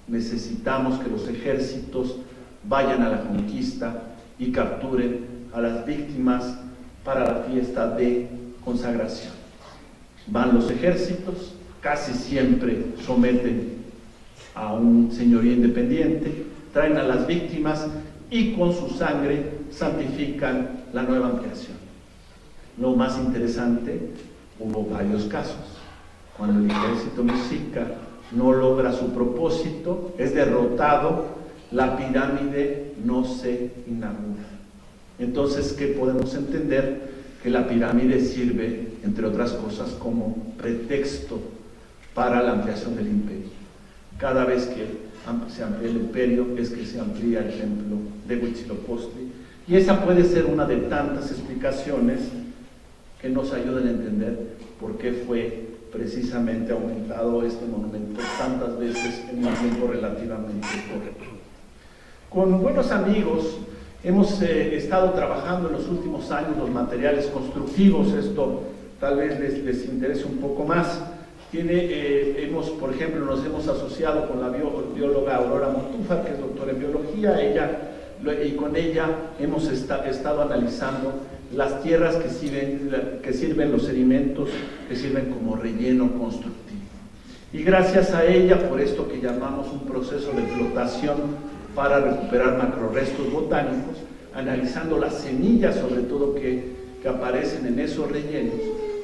necesitamos que los ejércitos vayan a la conquista y capturen a las víctimas para la fiesta de consagración. Van los ejércitos, casi siempre someten a un señorío independiente, traen a las víctimas y con su sangre santifican la nueva ampliación. Lo más interesante, hubo varios casos. Cuando el ejército mexica no logra su propósito, es derrotado, la pirámide no se inaugura. Entonces, ¿qué podemos entender? Que la pirámide sirve, entre otras cosas, como pretexto para la ampliación del imperio. Cada vez que se amplía el imperio es que se amplía el templo de Huitzilopochtli, y esa puede ser una de tantas explicaciones que nos ayudan a entender por qué fue precisamente aumentado este monumento tantas veces en un tiempo relativamente corto. Con buenos amigos hemos estado trabajando en los últimos años los materiales constructivos. Esto tal vez les interese un poco más. Por ejemplo, nos hemos asociado con la bióloga Aurora Montúfar, que es doctora en biología, y con ella hemos estado analizando las tierras que sirven los sedimentos, que sirven como relleno constructivo. Y gracias a ella, por esto que llamamos un proceso de flotación para recuperar macrorestos botánicos, analizando las semillas sobre todo que aparecen en esos rellenos,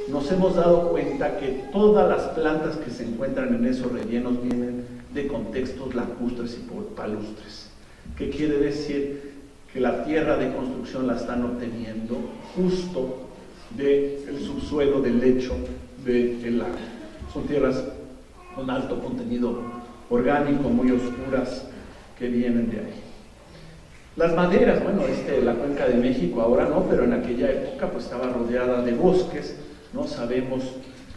nos hemos dado cuenta que todas las plantas que se encuentran en esos rellenos vienen de contextos lacustres y palustres. ¿Qué quiere decir? Que la tierra de construcción la están obteniendo justo del subsuelo, del lecho del lago. Son tierras con alto contenido orgánico, muy oscuras, que vienen de ahí. Las maderas, la cuenca de México ahora no, pero en aquella época pues estaba rodeada de bosques, ¿no? Sabemos,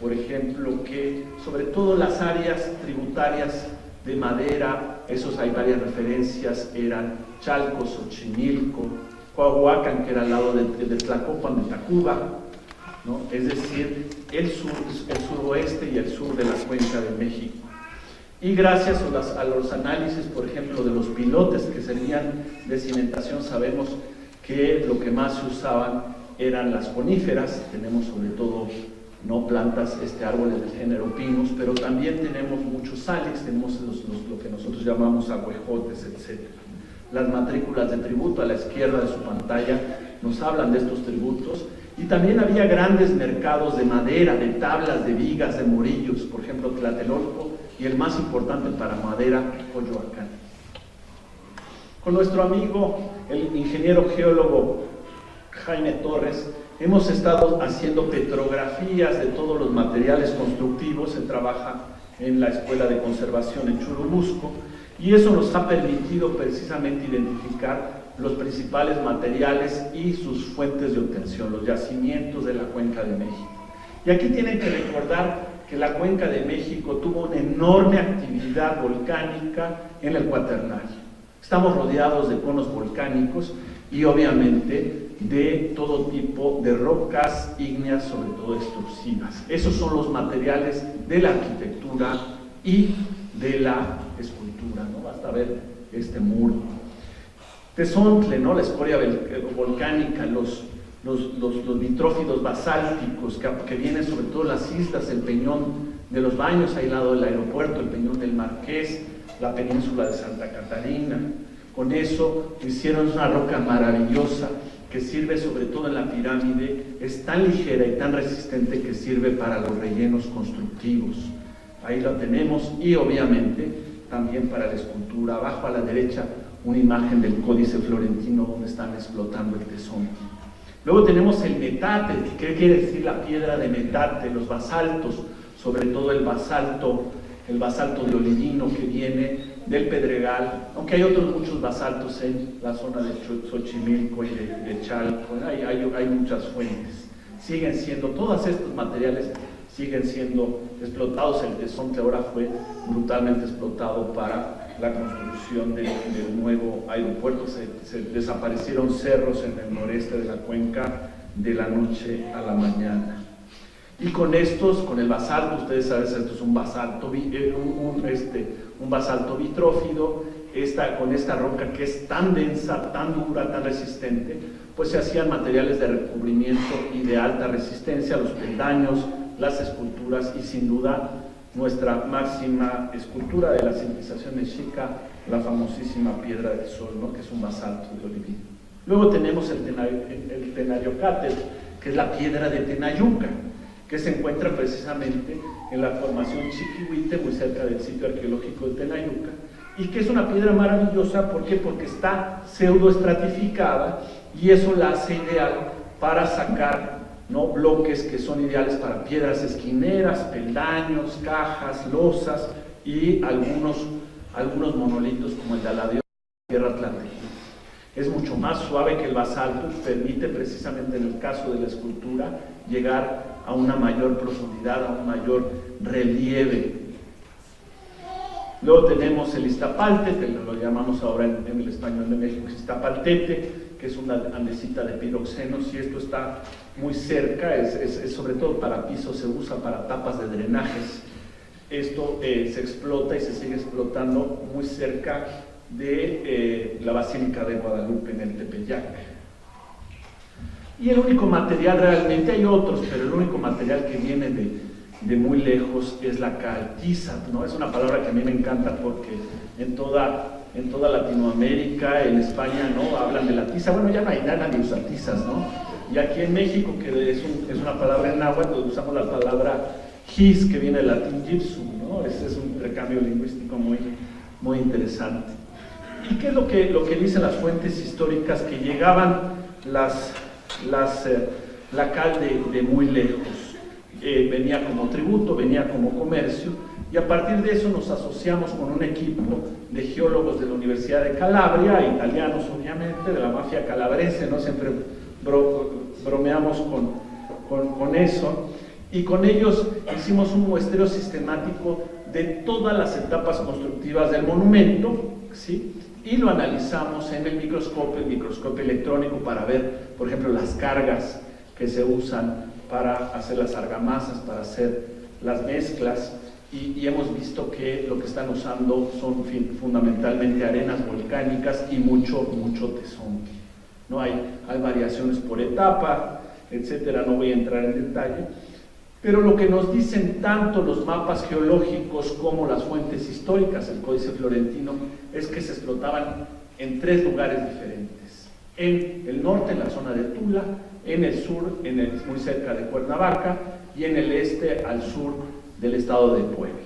por ejemplo, que sobre todo las áreas tributarias de madera, hay varias referencias, eran Chalco, Xochimilco, Coahuacan, que era al lado de Tlacopan, de Tacuba, ¿no? Es decir, el suroeste y el sur de la cuenca de México. Y gracias a los análisis, por ejemplo, de los pilotes que servían de cimentación, sabemos que lo que más se usaban eran las coníferas. Tenemos sobre todo plantas, árboles del género pinos, pero también tenemos muchos salix, tenemos lo que nosotros llamamos agüejotes, etc. Las matrículas de tributo a la izquierda de su pantalla nos hablan de estos tributos, y también había grandes mercados de madera, de tablas, de vigas, de morillos, por ejemplo, Tlatelolco, y el más importante para madera, Coyoacán. Con nuestro amigo, el ingeniero geólogo Jaime Torres, hemos estado haciendo petrografías de todos los materiales constructivos. Se trabaja en la Escuela de Conservación en Churubusco, y eso nos ha permitido precisamente identificar los principales materiales y sus fuentes de obtención, los yacimientos de la Cuenca de México. Y aquí tienen que recordar que la Cuenca de México tuvo una enorme actividad volcánica en el Cuaternario. Estamos rodeados de conos volcánicos y obviamente de todo tipo de rocas ígneas, sobre todo extrusivas. Esos son los materiales de la arquitectura y de la escultura, ¿no? Basta ver este muro. Tezontle, ¿no? La escoria volcánica, los vitrófidos basálticos que vienen sobre todo de las islas, el Peñón de los Baños, ahí al lado del aeropuerto, el Peñón del Marqués, la península de Santa Catarina. Con eso hicieron una roca maravillosa que sirve sobre todo en la pirámide, es tan ligera y tan resistente que sirve para los rellenos constructivos. Ahí lo tenemos, y obviamente también para la escultura. Abajo a la derecha una imagen del Códice Florentino donde están explotando el tesón. Luego tenemos el metate. ¿Qué quiere decir la piedra de metate? Los basaltos, sobre todo el basalto de olivino que viene del Pedregal, aunque hay otros muchos basaltos en la zona de Xochimilco y de Chalco, hay muchas fuentes. Siguen siendo, todos estos materiales siguen siendo explotados. El tezontle ahora fue brutalmente explotado para la construcción del nuevo aeropuerto. Se desaparecieron cerros en el noreste de la cuenca de la noche a la mañana. Y con el basalto, ustedes saben, esto es un basalto, un basalto vitrófido, con esta roca que es tan densa, tan dura, tan resistente, pues se hacían materiales de recubrimiento y de alta resistencia, los peldaños, las esculturas y sin duda nuestra máxima escultura de la civilización mexica, la famosísima Piedra del Sol, ¿no? Que es un basalto de olivino. Luego tenemos el Tenayocátl, que es la piedra de Tenayuca, que se encuentra precisamente en la formación Chiquihuite, muy cerca del sitio arqueológico de Tenayuca, y que es una piedra maravillosa. ¿Por qué? Porque está pseudoestratificada y eso la hace ideal para sacar, ¿no?, bloques que son ideales para piedras esquineras, peldaños, cajas, losas y algunos monolitos como el de Aladeo, Tierra Atlántica. Es mucho más suave que el basalto, permite precisamente en el caso de la escultura llegar a una mayor profundidad, a un mayor relieve. Luego tenemos el Iztapalte, que lo llamamos ahora en el español de México Iztapaltete, que es una andesita de piroxenos, y esto está muy cerca, es sobre todo para pisos, se usa para tapas de drenajes. Esto se explota y se sigue explotando muy cerca de la Basílica de Guadalupe en el Tepeyac. Y el único material, realmente hay otros, pero el único material que viene de muy lejos es la cal, tizat, ¿no? Es una palabra que a mí me encanta porque en toda Latinoamérica, en España, ¿no?, hablan de la tiza. Bueno, ya no hay nada ni usa tizas, ¿no? Y aquí en México, que es una palabra en náhuatl, pues usamos la palabra gis, que viene del latín gypsum, ¿no? Es un recambio lingüístico muy interesante. ¿Y qué es lo que dicen las fuentes históricas? Que llegaban la cal de muy lejos, venía como tributo, venía como comercio, y a partir de eso nos asociamos con un equipo de geólogos de la Universidad de Calabria, italianos obviamente, de la mafia calabrese, ¿no? Siempre bromeamos con eso, y con ellos hicimos un muestreo sistemático de todas las etapas constructivas del monumento, ¿sí?, y lo analizamos en el microscopio electrónico, para ver, por ejemplo, las cargas que se usan para hacer las argamasas, para hacer las mezclas, y hemos visto que lo que están usando son fundamentalmente arenas volcánicas y mucho tesontle. ¿No? Hay variaciones por etapa, etcétera, no voy a entrar en detalle, pero lo que nos dicen tanto los mapas geológicos como las fuentes históricas, el Códice Florentino, es que se explotaban en 3 lugares diferentes: en el norte, en la zona de Tula; en el sur, muy cerca de Cuernavaca; y en el este, al sur del estado de Puebla.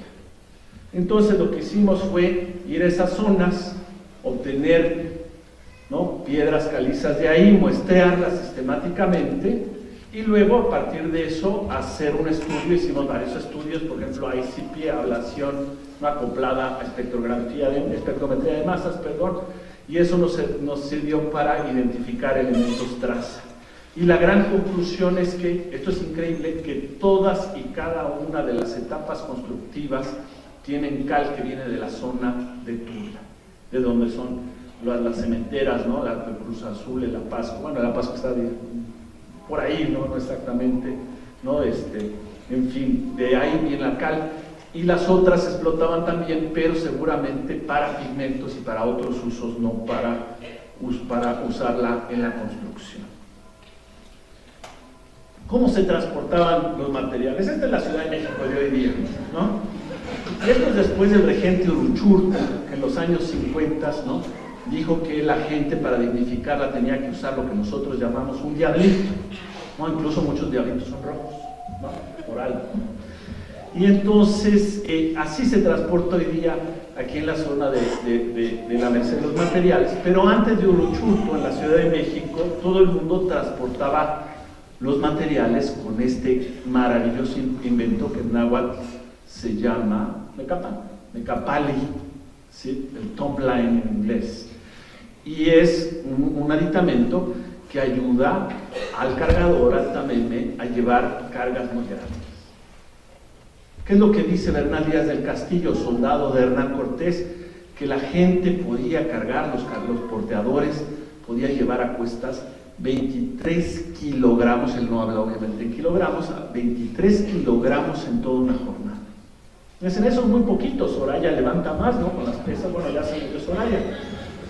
Entonces lo que hicimos fue ir a esas zonas, obtener, ¿no?, piedras calizas de ahí, muestrearlas sistemáticamente, y luego a partir de eso hacer un estudio. Hicimos varios estudios, por ejemplo ICP, ablación no acoplada a espectrometría de masas, y eso nos sirvió para identificar elementos traza. Y la gran conclusión es que, esto es increíble, que todas y cada una de las etapas constructivas tienen cal que viene de la zona de Tula, de donde son las cementeras, ¿no?, la Cruz Azul, el La Pascua. Bueno, La Pascua está por ahí, no exactamente, ¿no? En fin, de ahí viene la cal. Y las otras se explotaban también, pero seguramente para pigmentos y para otros usos, no para usarla en la construcción. ¿Cómo se transportaban los materiales? Esta es la Ciudad de México de hoy día, ¿no? Y esto es después del regente Uruchurtu, que en los años 50, ¿no?, dijo que la gente, para dignificarla, tenía que usar lo que nosotros llamamos un diablito, ¿no? Incluso muchos diablitos son rojos, ¿no?, por algo. Y entonces así se transporta hoy día aquí en la zona de la Merced de los Materiales. Pero antes de Uruchurtu, en la Ciudad de México, todo el mundo transportaba los materiales con este maravilloso invento que en náhuatl se llama mecapali, ¿sí? El tumbline en inglés. Y es un aditamento que ayuda al cargador, al tameme, a llevar cargas muy grandes. ¿Qué es lo que dice Bernal Díaz del Castillo, soldado de Hernán Cortés? Que la gente podía cargar, los porteadores, podía llevar a cuestas 23 kilogramos, él no habla obviamente en kilogramos, 23 kilogramos en toda una jornada. Entonces en eso es muy poquito, Soraya levanta más, ¿no? Con las pesas, bueno, ya se metió Soraya.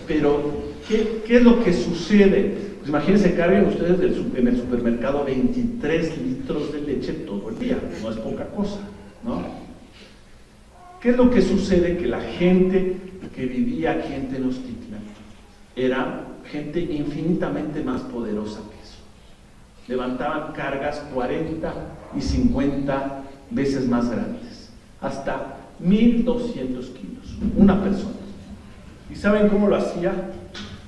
Pero, ¿qué es lo que sucede? Pues imagínense, carguen ustedes en el supermercado 23 litros de leche todo el día, no es poca cosa, ¿no? ¿Qué es lo que sucede? Que la gente que vivía aquí en Tenochtitlan era gente infinitamente más poderosa que eso. Levantaban cargas 40 y 50 veces más grandes, hasta 1,200 kilos, una persona. ¿Y saben cómo lo hacía?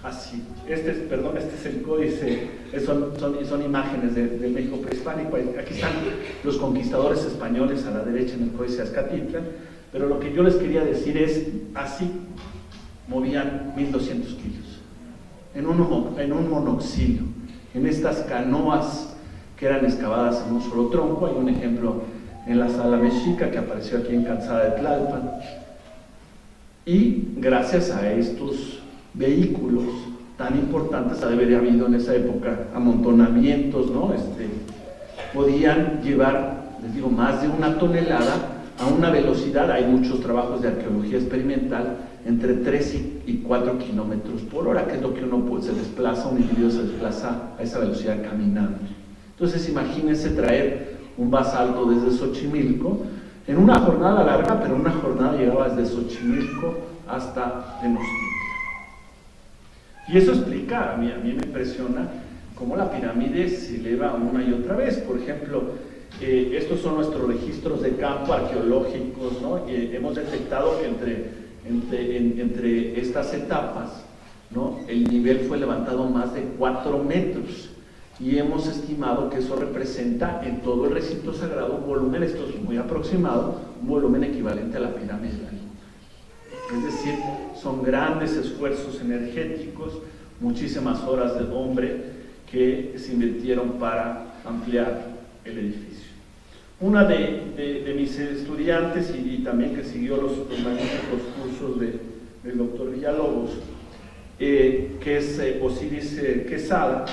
Así. Este es el códice, son imágenes del México prehispánico. Aquí están los conquistadores españoles a la derecha en el códice de Azcatitlan, pero lo que yo les quería decir es, así movían 1,200 kilos, en un monoxilio, en estas canoas que eran excavadas en un solo tronco. Hay un ejemplo en la Sala Mexica que apareció aquí en Calzada de Tlalpan. Y gracias a estos vehículos tan importantes, ha de haber habido en esa época amontonamientos, ¿no? Podían llevar, les digo, más de 1 tonelada a una velocidad, hay muchos trabajos de arqueología experimental, entre 3 y 4 kilómetros por hora, que es lo que uno se desplaza, un individuo se desplaza a esa velocidad caminando. Entonces imagínense traer un basalto desde Xochimilco, en una jornada larga, pero una jornada llegaba desde Xochimilco hasta Tenochtitlan. Y eso explica, a mí me impresiona cómo la pirámide se eleva una y otra vez. Por ejemplo, estos son nuestros registros de campo arqueológicos, ¿no? Hemos detectado que entre estas etapas, ¿no? El nivel fue levantado más de 4 metros. Y hemos estimado que eso representa en todo el recinto sagrado un volumen, esto es muy aproximado, un volumen equivalente a la pirámide de Giza. Es decir, son grandes esfuerzos energéticos, muchísimas horas de hombre que se invirtieron para ampliar el edificio. Una de mis estudiantes y también que siguió los magníficos cursos del doctor Villalobos, que es Osiris Quesada,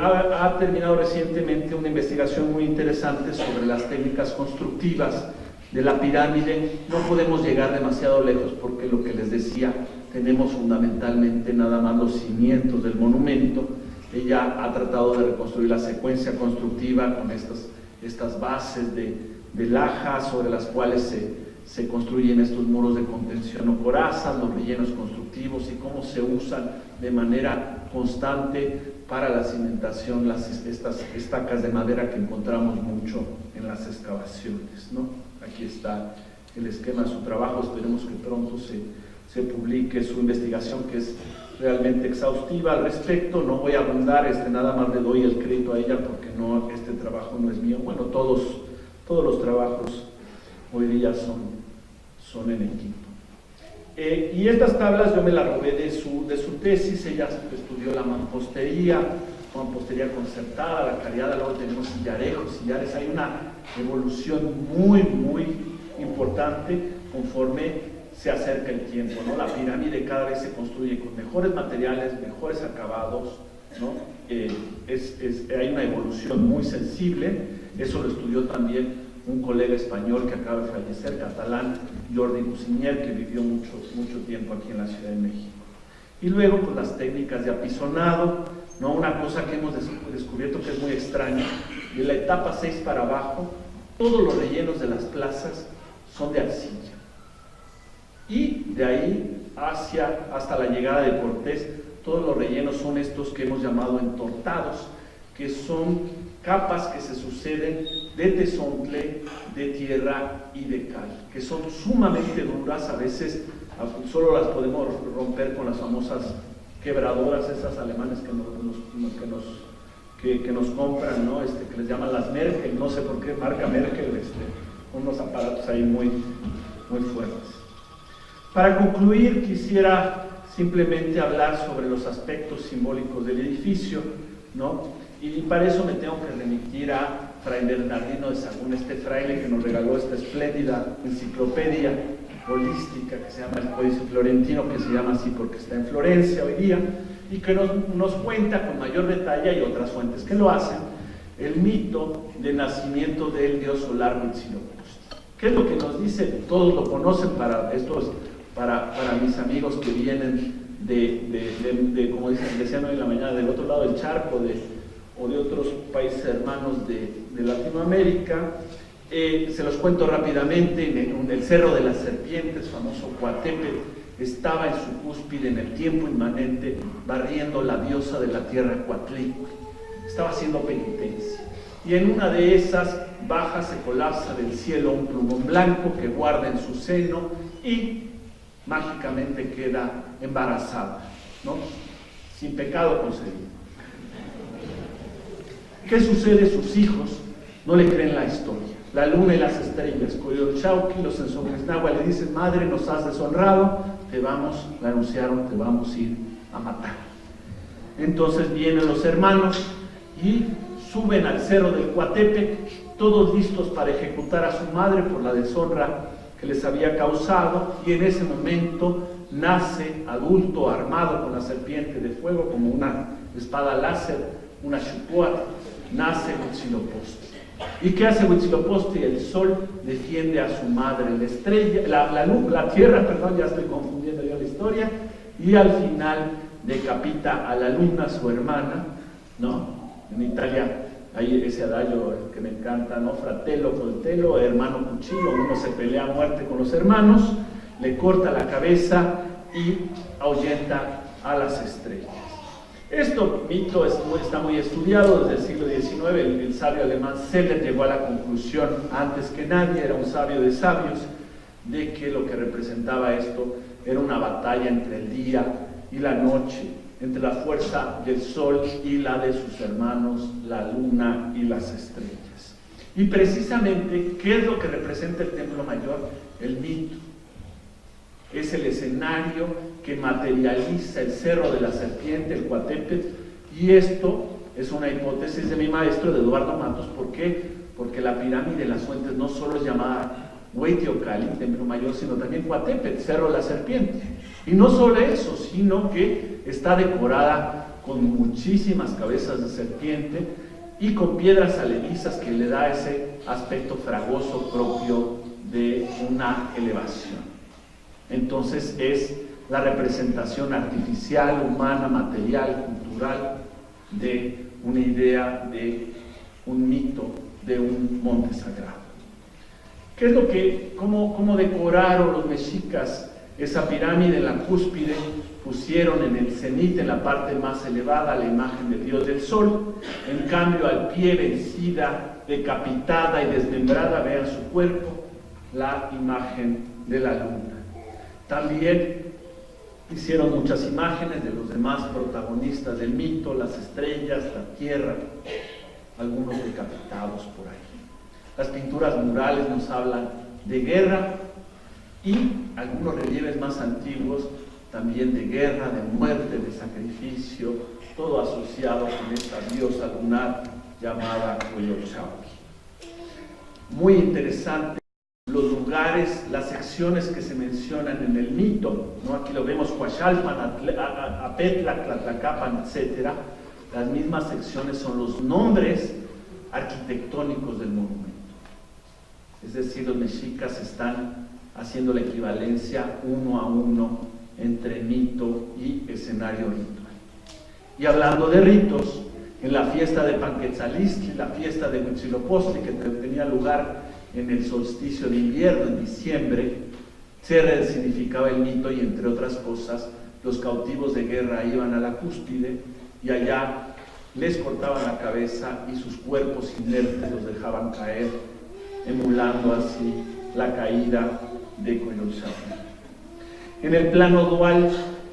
ha terminado recientemente una investigación muy interesante sobre las técnicas constructivas de la pirámide. No podemos llegar demasiado lejos porque lo que les decía, tenemos fundamentalmente nada más los cimientos del monumento. Ella ha tratado de reconstruir la secuencia constructiva con estas bases de laja sobre las cuales se construyen estos muros de contención o corazas, los rellenos constructivos y cómo se usan de manera constante para la cimentación estas estacas de madera que encontramos mucho en las excavaciones, ¿no? Aquí está el esquema de su trabajo, esperemos que pronto se publique su investigación, que es realmente exhaustiva al respecto. No voy a abundar, nada más le doy el crédito a ella porque este trabajo no es mío. Bueno, todos los trabajos hoy día son en equipo. Y estas tablas yo me las robé de su tesis. Ella estudió la mampostería concertada, la cariada, luego tenemos sillares. Hay una evolución muy, muy importante conforme se acerca el tiempo, ¿no? La pirámide cada vez se construye con mejores materiales, mejores acabados, ¿no? Hay una evolución muy sensible. Eso lo estudió también un colega español que acaba de fallecer, catalán, Jordi Busignier, que vivió mucho tiempo aquí en la Ciudad de México. Y luego, pues las técnicas de apisonado, ¿no? Una cosa que hemos descubierto que es muy extraña, de la etapa 6 para abajo, todos los rellenos de las plazas son de arcilla. Y de ahí hasta la llegada de Cortés, todos los rellenos son estos que hemos llamado entortados, que son capas que se suceden de tezontle, de tierra y de cal, que son sumamente duras, a veces solo las podemos romper con las famosas quebradoras, esas alemanes que nos compran, ¿no? Que les llaman las Merkel, no sé por qué marca Merkel, unos aparatos ahí muy fuertes. Para concluir, quisiera simplemente hablar sobre los aspectos simbólicos del edificio, ¿no? Y para eso me tengo que remitir a Fray Bernardino de Sahagún, este fraile que nos regaló esta espléndida enciclopedia holística que se llama el Códice Florentino, que se llama así porque está en Florencia hoy día, y que nos cuenta con mayor detalle, y otras fuentes que lo hacen, el mito de nacimiento del dios solar Huitzilopochtli. ¿Qué es lo que nos dice? Todos lo conocen, para mis amigos que vienen de como decían hoy en la mañana, del otro lado del charco, o de otros países hermanos de Latinoamérica. Se los cuento rápidamente. En el Cerro de las Serpientes, famoso Coatepetl, estaba en su cúspide en el tiempo inmanente, barriendo la diosa de la tierra Coatlicue. Estaba haciendo penitencia. Y en una de esas baja, se colapsa del cielo un plumón blanco que guarda en su seno y mágicamente queda embarazada, ¿no? Sin pecado concebido. ¿Qué sucede? Sus hijos no le creen la historia. La luna y las estrellas, Coyolxauhqui, los Ensogresnahua, le dicen: madre, nos has deshonrado, le anunciaron, te vamos a ir a matar. Entonces vienen los hermanos y suben al cerro del Coatepetl, todos listos para ejecutar a su madre por la deshonra que les había causado, y en ese momento nace, adulto, armado con la serpiente de fuego, como una espada láser, una Xupoatl, nace Huitzilopochtli. ¿Y qué hace Huitzilopochtli? El sol defiende a su madre, la estrella, la tierra, perdón, ya estoy confundiendo yo la historia, y al final decapita a la luna, su hermana, ¿no? En Italia hay ese adagio que me encanta, ¿no? Fratello coltello, hermano cuchillo, uno se pelea a muerte con los hermanos, le corta la cabeza y ahuyenta a las estrellas. Este mito está muy estudiado desde el siglo XIX. El sabio alemán Seller llegó a la conclusión, antes que nadie, era un sabio de sabios, de que lo que representaba esto era una batalla entre el día y la noche, entre la fuerza del sol y la de sus hermanos, la luna y las estrellas. Y precisamente, ¿qué es lo que representa el Templo Mayor? El mito. Es el escenario que materializa el Cerro de la Serpiente, el Coatepetl, y esto es una hipótesis de mi maestro, de Eduardo Matos. ¿Por qué? Porque la pirámide de las fuentes no solo es llamada Huehuetlocalli, Templo Mayor, sino también Coatepetl, Cerro de la Serpiente. Y no solo eso, sino que está decorada con muchísimas cabezas de serpiente y con piedras alevisas que le da ese aspecto fragoso propio de una elevación. Entonces es la representación artificial, humana, material, cultural de una idea, de un mito, de un monte sagrado. ¿Qué es lo que, cómo decoraron los mexicas esa pirámide? En la cúspide pusieron en el cenit, en la parte más elevada, la imagen del dios del sol. En cambio, al pie, vencida, decapitada y desmembrada, vean su cuerpo, la imagen de la luna. También hicieron muchas imágenes de los demás protagonistas del mito, las estrellas, la tierra, algunos decapitados por ahí. Las pinturas murales nos hablan de guerra y algunos relieves más antiguos también de guerra, de muerte, de sacrificio, todo asociado con esta diosa lunar llamada Coyolxauhqui. Muy interesante los lugares, las secciones que se mencionan en el mito, ¿no? Aquí lo vemos: Coaxalpan, Apetla, Tlatlacapan, etc. Las mismas secciones son los nombres arquitectónicos del monumento. Es decir, los mexicas están haciendo la equivalencia 1 a 1 entre mito y escenario ritual. Y hablando de ritos, en la fiesta de Panquetzalistli, la fiesta de Huitzilopochtli, que tenía lugar en el solsticio de invierno, en diciembre, se resignificaba el mito y, entre otras cosas, los cautivos de guerra iban a la cúspide y allá les cortaban la cabeza y sus cuerpos inertes los dejaban caer, emulando así la caída de Coyolxauhqui. En el plano dual,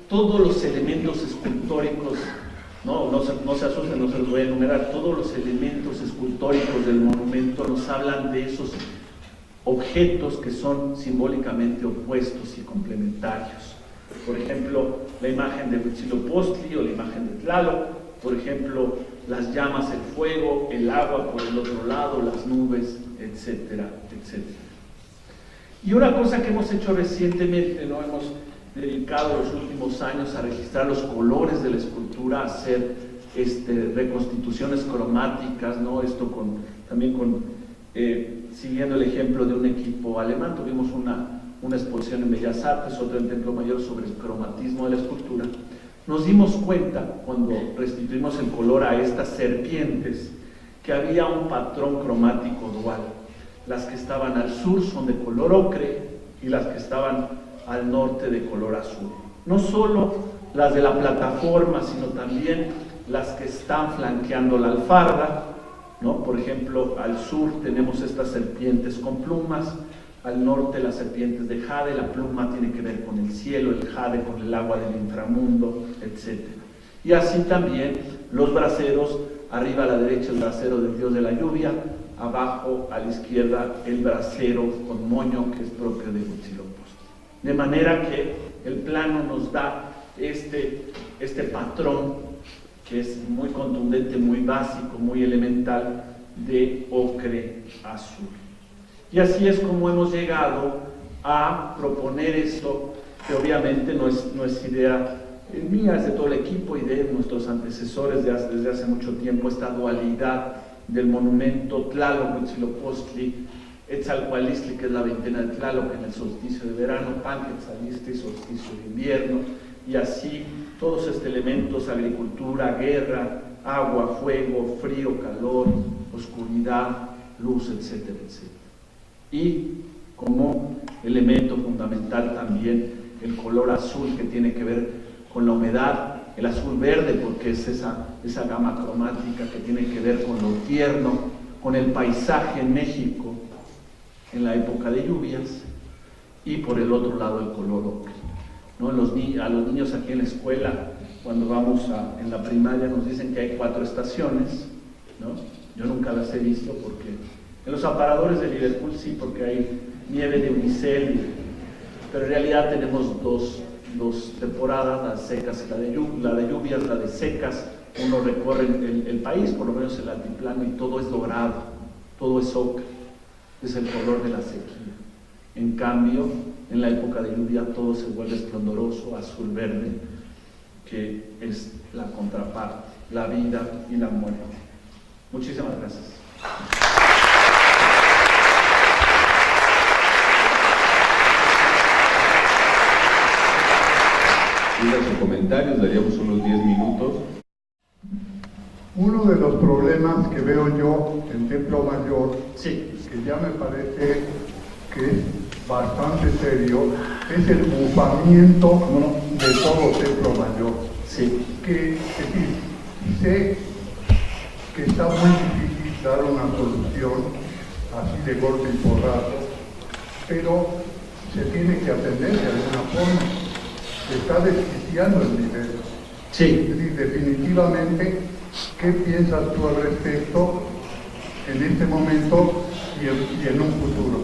todos los elementos escultóricos, no se asusten, no se los voy a enumerar, todos los elementos escultóricos del monumento nos hablan de esos objetos que son simbólicamente opuestos y complementarios. Por ejemplo, la imagen de Huitzilopochtli o la imagen de Tlaloc, por ejemplo, las llamas, el fuego, el agua por el otro lado, las nubes, etcétera, etcétera. Y una cosa que hemos hecho recientemente, ¿no? Hemos dedicado los últimos años a registrar los colores de la escultura, a hacer reconstituciones cromáticas, ¿no? Esto siguiendo el ejemplo de un equipo alemán. Tuvimos una exposición en Bellas Artes, otra en Templo Mayor sobre el cromatismo de la escultura. Nos dimos cuenta, cuando restituimos el color a estas serpientes, que había un patrón cromático dual. Las que estaban al sur son de color ocre y las que estaban al norte de color azul. No solo las de la plataforma, sino también las que están flanqueando la alfarda, ¿no? Por ejemplo, al sur tenemos estas serpientes con plumas, al norte las serpientes de jade, la pluma tiene que ver con el cielo, el jade con el agua del inframundo, etc. Y así también los braseros, arriba a la derecha el brasero del dios de la lluvia, abajo a la izquierda el brasero con moño que es propio de Huitzilopochtli. De manera que el plano nos da este patrón que es muy contundente, muy básico, muy elemental, de ocre azul. Y así es como hemos llegado a proponer esto, que obviamente no es idea mía, es de todo el equipo y de nuestros antecesores desde hace mucho tiempo, esta dualidad del monumento Tlaloc, Huitzilopochtli, Etzalcoalistli, que es la veintena de Tlaloc en el solsticio de verano, Panquetzalistli, solsticio de invierno, y así todos estos elementos: agricultura, guerra, agua, fuego, frío, calor, oscuridad, luz, etcétera, etcétera. Y como elemento fundamental también el color azul, que tiene que ver con la humedad, el azul verde porque es esa gama cromática que tiene que ver con lo tierno, con el paisaje en México en la época de lluvias, y por el otro lado el color ocre, ¿no? A los niños aquí en la escuela, cuando vamos en la primaria, nos dicen que hay 4 estaciones, ¿no? Yo nunca las he visto, porque en los aparadores de Liverpool sí, porque hay nieve de unicel, pero en realidad tenemos dos temporadas, las secas y la de lluvias. La de secas, uno recorre el país, por lo menos el altiplano, y todo es dorado, todo es ocre, es el color de la sequía. En cambio, en la época de lluvia todo se vuelve esplendoroso, azul verde, que es la contraparte, la vida y la muerte. Muchísimas gracias. Dudas o comentarios, daríamos unos 10 minutos. Uno de los problemas que veo yo en Templo Mayor, Sí. que ya me parece que es bastante serio, es el bufamiento de todo Templo Mayor. Sí. Es decir, sé que está muy difícil dar una solución así de golpe y porrazo, pero se tiene que atender de alguna forma. Se está desquiciando el nivel. Sí. Es decir, definitivamente, ¿qué piensas tú al respecto en este momento y en un futuro?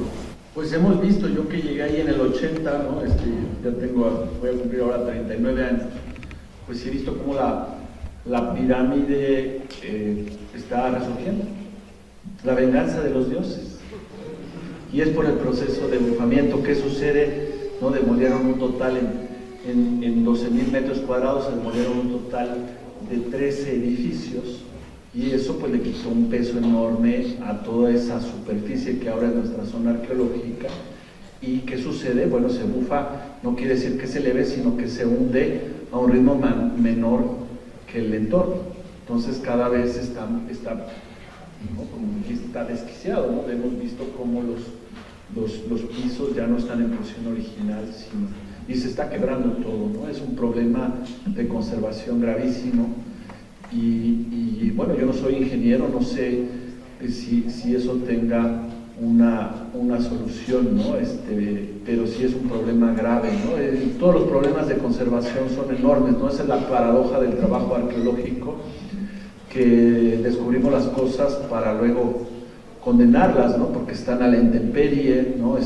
Pues hemos visto, yo que llegué ahí en el 80, ¿no? Voy a cumplir ahora 39 años, pues he visto cómo la pirámide está resurgiendo, la venganza de los dioses, y es por el proceso de bufamiento. ¿Qué sucede? ¿No? Demolieron un total en 12.000 metros cuadrados, se demolieron un total de 13 edificios, y eso pues le quitó un peso enorme a toda esa superficie que ahora es nuestra zona arqueológica. ¿Y qué sucede? Bueno, se bufa, no quiere decir que se eleve, sino que se hunde a un ritmo menor que el entorno. Entonces cada vez está ¿no? Como dijiste, está desquiciado, ¿no? Hemos visto cómo los pisos ya no están en posición original, y se está quebrando todo, ¿no? Es un problema de conservación gravísimo. y bueno, yo no soy ingeniero, no sé si eso tenga una solución, ¿no? Pero sí es un problema grave, ¿no? Todos los problemas de conservación son enormes, ¿no? Esa es la paradoja del trabajo arqueológico, que descubrimos las cosas para luego condenarlas, ¿no? Porque están a la intemperie, ¿no?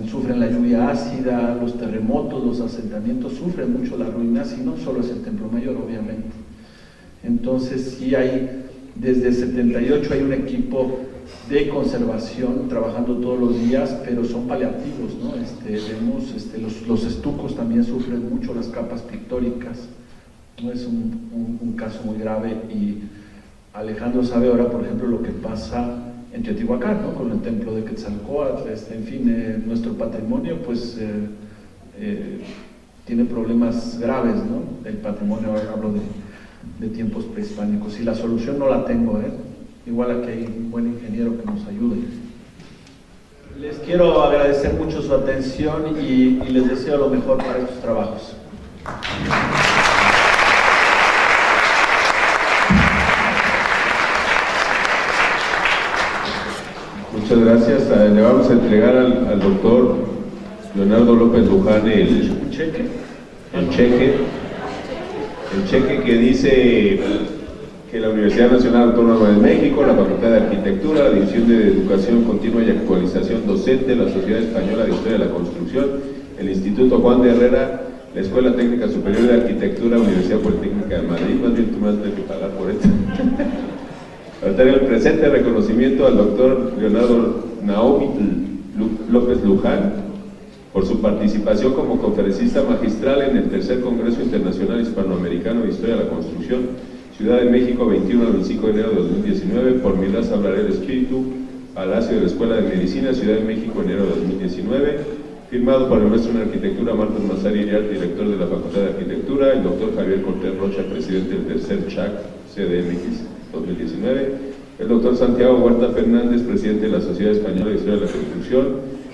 Sufren la lluvia ácida, los terremotos, los asentamientos, sufren mucho las ruinas, y no solo es el Templo Mayor, obviamente. Entonces sí desde el 78 hay un equipo de conservación trabajando todos los días, pero son paliativos, ¿no? Vemos los estucos también sufren mucho, las capas pictóricas, ¿no? Es un caso muy grave, y Alejandro sabe ahora, por ejemplo, lo que pasa en Teotihuacán, ¿no? Con el templo de Quetzalcóatl, en fin, nuestro patrimonio pues tiene problemas graves, ¿no? El patrimonio, hablo de tiempos prehispánicos, y la solución no la tengo, igual aquí hay un buen ingeniero que nos ayude. Les quiero agradecer mucho su atención y les deseo lo mejor para estos trabajos. Muchas gracias. Le vamos a entregar al doctor Leonardo López Luján el cheque que dice que la Universidad Nacional Autónoma de México, la Facultad de Arquitectura, la División de Educación Continua y Actualización Docente, la Sociedad Española de Historia de la Construcción, el Instituto Juan de Herrera, la Escuela Técnica Superior de Arquitectura, Universidad Politécnica de Madrid, más bien tú me vas a tener que pagar por esto. Para tener el presente reconocimiento al doctor Leonardo Naomi López Luján por su participación como conferencista magistral en el tercer Congreso Internacional Hispanoamericano de Historia de la Construcción, Ciudad de México, 21 al 25 de enero de 2019, por Mi Raza Hablaré del Espíritu, Palacio de la Escuela de Medicina, Ciudad de México, enero de 2019, firmado por el maestro en Arquitectura Marcos Massari Iriart, director de la Facultad de Arquitectura, el doctor Javier Cortés Rocha, presidente del tercer CHAC CDMX 2019, el doctor Santiago Huerta Fernández, presidente de la Sociedad Española de Historia de la Construcción,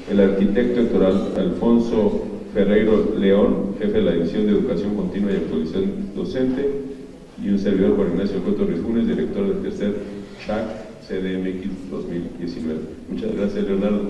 el arquitecto Héctor Alfonso Ferreiro León, jefe de la División de Educación Continua y Actualización Docente, y un servidor, Juan Ignacio Coto Rifunes, director del tercer CHAC CDMX 2019. Muchas gracias, Leonardo.